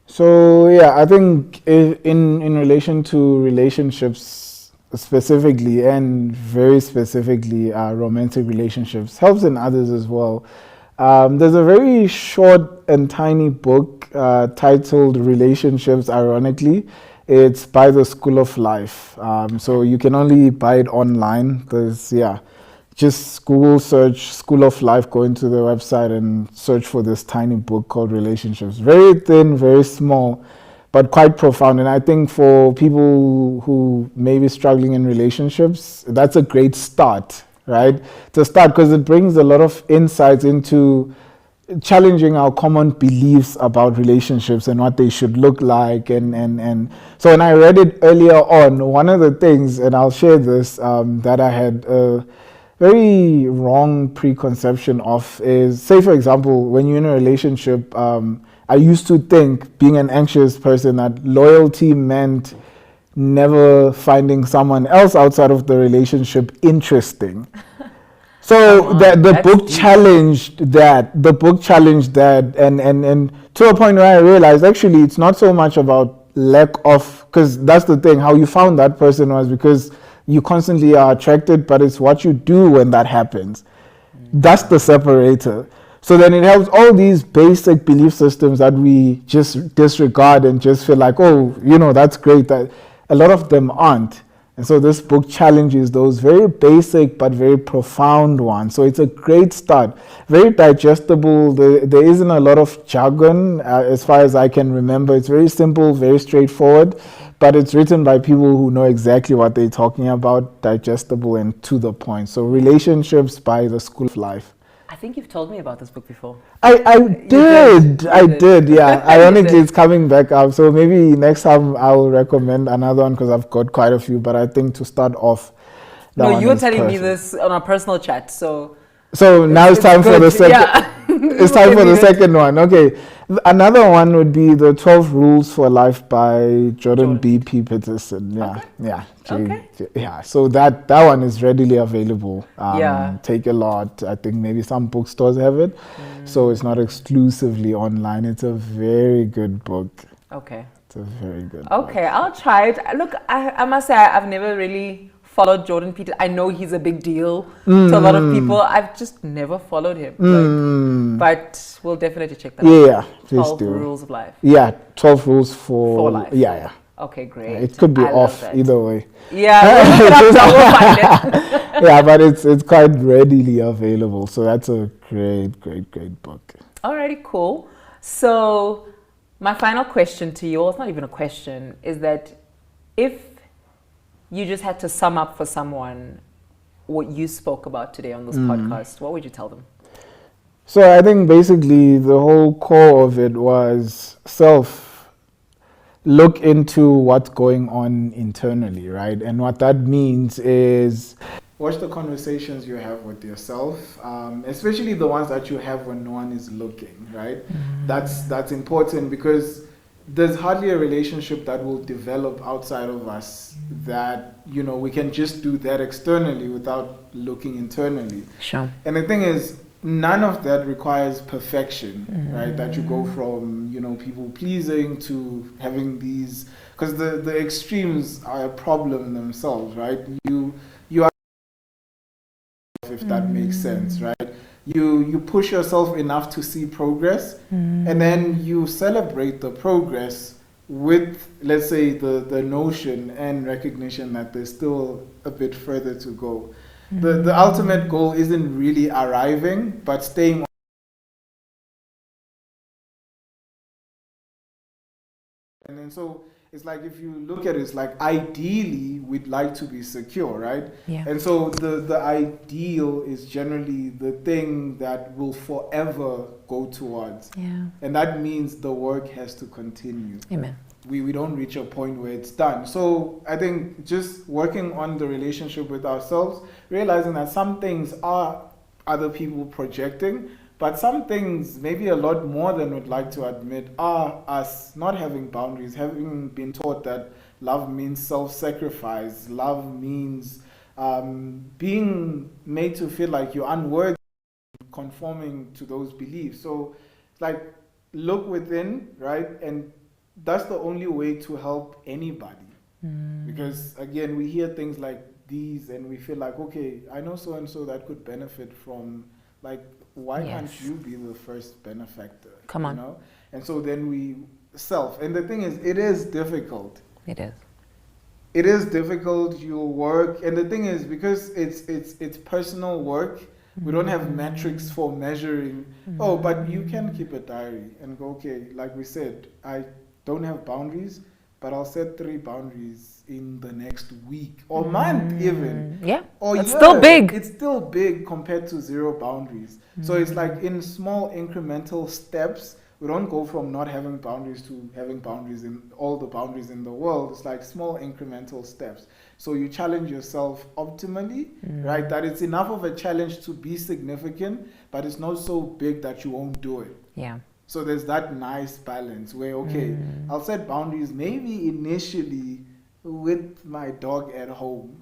So I think in relation to relationships specifically, and very specifically romantic relationships, helps in others as well. There's a very short and tiny book titled Relationships, ironically. It's by the School of Life. So you can only buy it online. There's, just Google search School of Life, go into the website and search for this tiny book called Relationships. Very thin, very small, but quite profound. And I think for people who may be struggling in relationships, that's a great start, right? To start, because it brings a lot of insights into challenging our common beliefs about relationships and what they should look like. And so when I read it earlier on, one of the things, and I'll share this, that I had a very wrong preconception of is, say for example, when you're in a relationship, I used to think, being an anxious person, that loyalty meant never finding someone else outside of the relationship interesting. So the book challenged that. The book challenged that, and to a point where I realized actually it's not so much about lack of, because that's the thing. How you found that person was because you constantly are attracted, but it's what you do when that happens. That's the separator. So then it helps all these basic belief systems that we just disregard and just feel like, oh, that's great. That a lot of them aren't. And so this book challenges those very basic but very profound ones. So it's a great start. Very digestible. There isn't a lot of jargon as far as I can remember. It's very simple, very straightforward. But it's written by people who know exactly what they're talking about, digestible and to the point. So Relationships by the School of Life. I think you've told me about this book before. I did, yeah. Ironically, it's coming back up. So maybe next time I will recommend another one because I've got quite a few. But I think to start off, you were telling me this on our personal chat. So now it's time for the second. Yeah. It's time for the second one. Okay. Another one would be the 12 Rules for Life by Jordan B.P. Peterson. Yeah. So that one is readily available. Take a lot. I think maybe some bookstores have it. So it's not exclusively online. It's a very good book. Okay. It's a very good book. Okay, I'll try it. Look, I must say I've never really followed Jordan Peterson. I know he's a big deal to a lot of people. I've just never followed him. But we'll definitely check that out. Yeah, please 12 do. Rules of Life. Yeah, 12 Rules for life. Yeah. Okay, great. It could be off either way. Yeah, we'll look it up, we'll find it. Yeah, but it's quite readily available. So that's a great book. Alrighty, cool. So my final question to you, well, it's not even a question, is that if you just had to sum up for someone what you spoke about today on this podcast, what would you tell them? So I think basically the whole core of it was look into what's going on internally, right? And what that means is watch the conversations you have with yourself, especially the ones that you have when no one is looking, right? That's important, because there's hardly a relationship that will develop outside of us that, you know, we can just do that externally without looking internally. Sure. And the thing is, none of that requires perfection, right? That you go from, you know, people pleasing to having these, because the extremes are a problem themselves, right? You are, if that makes sense, right? You push yourself enough to see progress, and then you celebrate the progress with, let's say, the notion and recognition that there's still a bit further to go. The ultimate goal isn't really arriving, but staying on. And then so it's like, if you look at it, it's like, ideally we'd like to be secure, right? Yeah. And so the ideal is generally the thing that will forever go towards. Yeah. And that means the work has to continue. Amen. We don't reach a point where it's done. So I think just working on the relationship with ourselves, realizing that some things are other people projecting, but some things, maybe a lot more than we'd like to admit, are us not having boundaries, having been taught that love means self-sacrifice, love means being made to feel like you're unworthy, conforming to those beliefs. So it's like, look within, right? And that's the only way to help anybody. Because again, we hear things like these and we feel like, okay, I know so and so that could benefit from, like, why can't you be the first benefactor? Come on. You know? And so then we self. And the thing is, it is difficult. It is. It is difficult. You'll work, and the thing is, because it's personal work, we don't have metrics for measuring. Oh, but you can keep a diary and go, okay, like we said, I don't have boundaries, but I'll set 3 boundaries in the next week or month even. Yeah. Or It's year. still big. It's still big compared to 0 boundaries. So it's like in small incremental steps. We don't go from not having boundaries to having boundaries in all the boundaries in the world. It's like small incremental steps. So you challenge yourself optimally, right? That it's enough of a challenge to be significant, but it's not so big that you won't do it. Yeah. So there's that nice balance where, okay, I'll set boundaries maybe initially with my dog at home.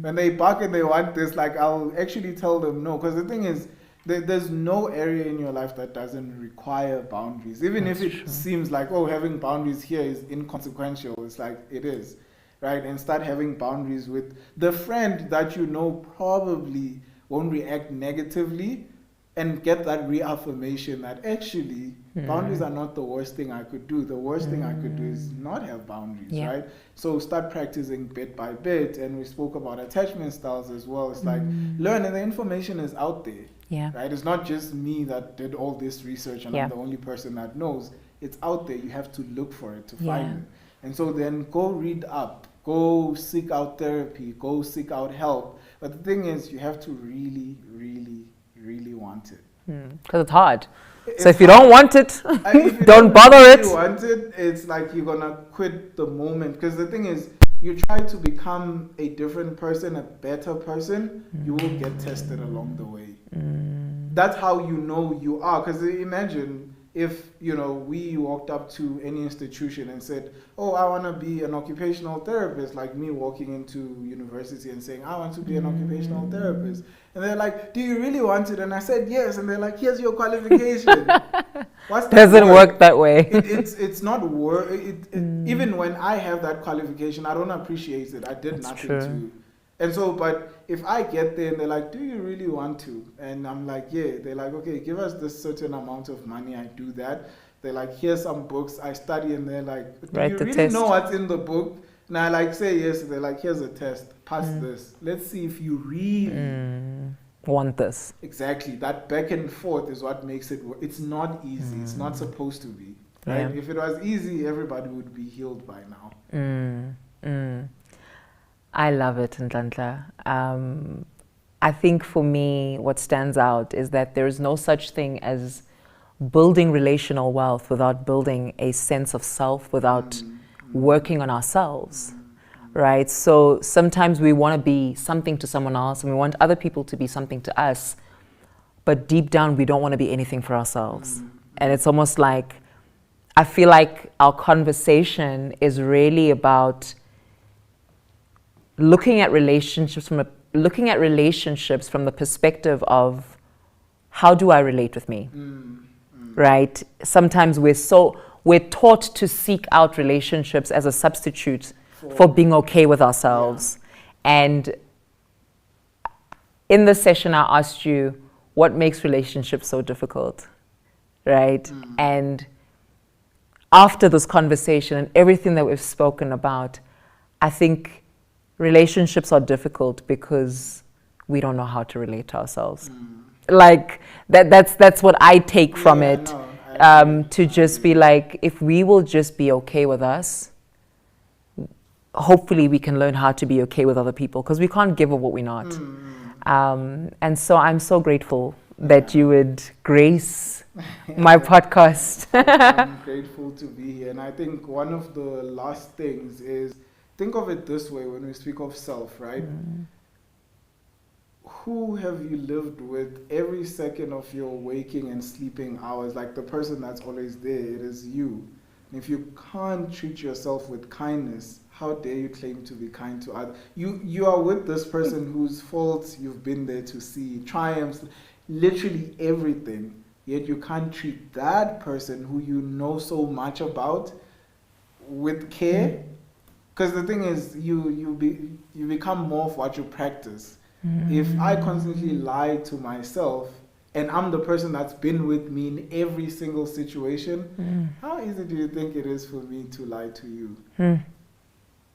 When they bark and they want this, like, I'll actually tell them no. Because the thing is, there's no area in your life that doesn't require boundaries. Even if it seems like, oh, having boundaries here is inconsequential. It's like, it is, right? And start having boundaries with the friend that you know probably won't react negatively, and get that reaffirmation that actually boundaries are not the worst thing I could do. The worst thing I could do is not have boundaries, right? So start practicing bit by bit. And we spoke about attachment styles as well. It's like, learn, and the information is out there. Yeah. Right? It's not just me that did all this research and I'm the only person that knows. It's out there. You have to look for it to find it. And so then go read up, go seek out therapy, go seek out help. But the thing is, you have to really, really, really want it. Because it's hard. So if you don't want it, if you don't bother really it. Want it, it's like you're gonna quit the moment. Because the thing is, you try to become a different person, a better person, you will get tested along the way. That's how you know you are. Because imagine if, you know, we walked up to any institution and said, oh, I want to be an occupational therapist, like me walking into university and saying, I want to be an occupational therapist. And they're like, do you really want it? And I said, yes. And they're like, here's your qualification. Doesn't work that way. It's not work. Even when I have that qualification, I don't appreciate it. I did nothing to. And so, but if I get there and they're like, do you really want to? And I'm like, yeah. They're like, okay, give us this certain amount of money. I do that. They're like, here's some books I study. And they're like, do you really know what's in the book? And I like say yes. They're like, here's a test. Pass this. Let's see if you really want this. Exactly. That back and forth is what makes it work. It's not easy. It's not supposed to be. Right? Yeah. If it was easy, everybody would be healed by now. I love it, Nhlanhla. I think for me, what stands out is that there is no such thing as building relational wealth without building a sense of self, without working on ourselves. right? So sometimes we want to be something to someone else and we want other people to be something to us, but deep down we don't want to be anything for ourselves. And it's almost like, I feel like our conversation is really about looking at relationships from the perspective of, how do I relate with me? Right? Sometimes we're taught to seek out relationships as a substitute for being okay with ourselves. And in this session, I asked you, what makes relationships so difficult? Right? And after this conversation and everything that we've spoken about, I think relationships are difficult because we don't know how to relate to ourselves. Like that's what I take from it. To just be like, if we will just be okay with us, hopefully we can learn how to be okay with other people, because we can't give up what we're not. And so I'm so grateful that you would grace my podcast. I'm grateful to be here. And I think one of the last things is, think of it this way when we speak of self, right? Who have you lived with every second of your waking and sleeping hours? Like the person that's always there, it is you. And if you can't treat yourself with kindness, how dare you claim to be kind to others? You are with this person whose faults you've been there to see, triumphs, literally everything. Yet you can't treat that person who you know so much about with care. Because the thing is, you become more of what you practice. If I constantly lie to myself, and I'm the person that's been with me in every single situation, how easy do you think it is for me to lie to you?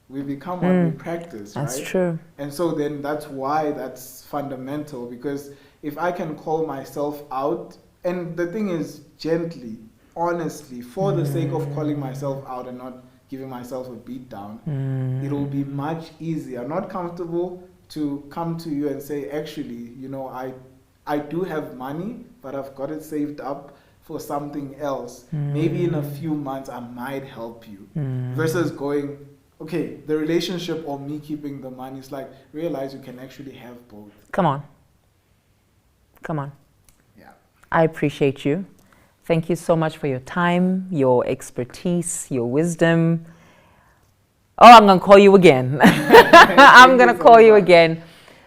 We become what we practice, right? That's true. And so then that's why that's fundamental, because if I can call myself out, and the thing is, gently, honestly, for the sake of calling myself out and not giving myself a beat down, it'll be much easier, not comfortable, to come to you and say, actually, you know, I do have money, but I've got it saved up for something else. Maybe in a few months I might help you. Versus going, okay, the relationship or me keeping the money, is like, realize you can actually have both. Come on. Yeah. I appreciate you. Thank you so much for your time, your expertise, your wisdom. Oh, I'm going to call you again. I'm going to call you again.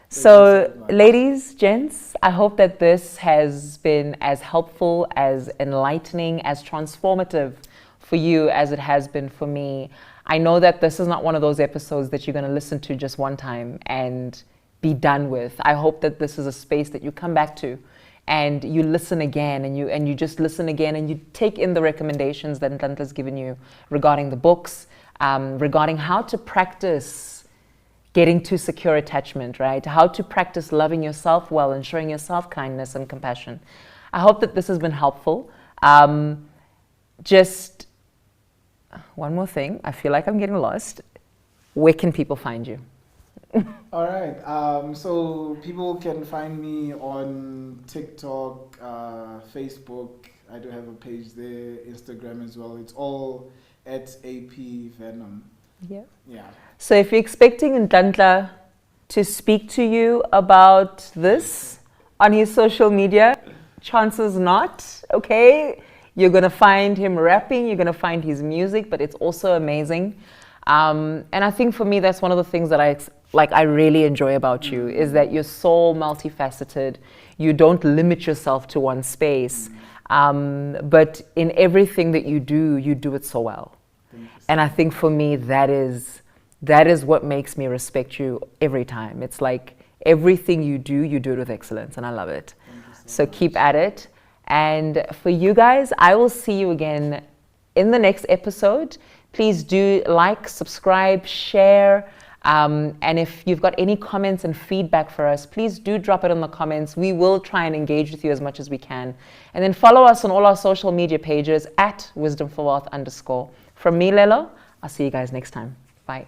So, ladies, gents, I hope that this has been as helpful, as enlightening, as transformative for you as it has been for me. I know that this is not one of those episodes that you're going to listen to just one time and be done with. I hope that this is a space that you come back to and you listen again, and you just listen again, and you take in the recommendations that Nhlanhla's given you regarding the books, regarding how to practice getting to secure attachment, right? How to practice loving yourself well and showing yourself kindness and compassion. I hope that this has been helpful. Just one more thing. I feel like I'm getting lost. Where can people find you? All right. So people can find me on TikTok, Facebook. I do have a page there, Instagram as well. It's all at AP Venom. Yeah. So if you're expecting Nhlanhla to speak to you about this on his social media, chances not, okay? You're going to find him rapping, you're going to find his music, but it's also amazing. And I think for me, that's one of the things that I really enjoy about you, is that you're so multifaceted. You don't limit yourself to one space. But in everything that you do it so well. And I think for me, that is what makes me respect you every time. It's like everything you do it with excellence, and I love it. So keep at it. And for you guys, I will see you again in the next episode. Please do like, subscribe, share. And if you've got any comments and feedback for us, please do drop it in the comments. We will try and engage with you as much as we can. And then follow us on all our social media pages at @wisdomforwealth_. From me, Lelo, I'll see you guys next time. Bye.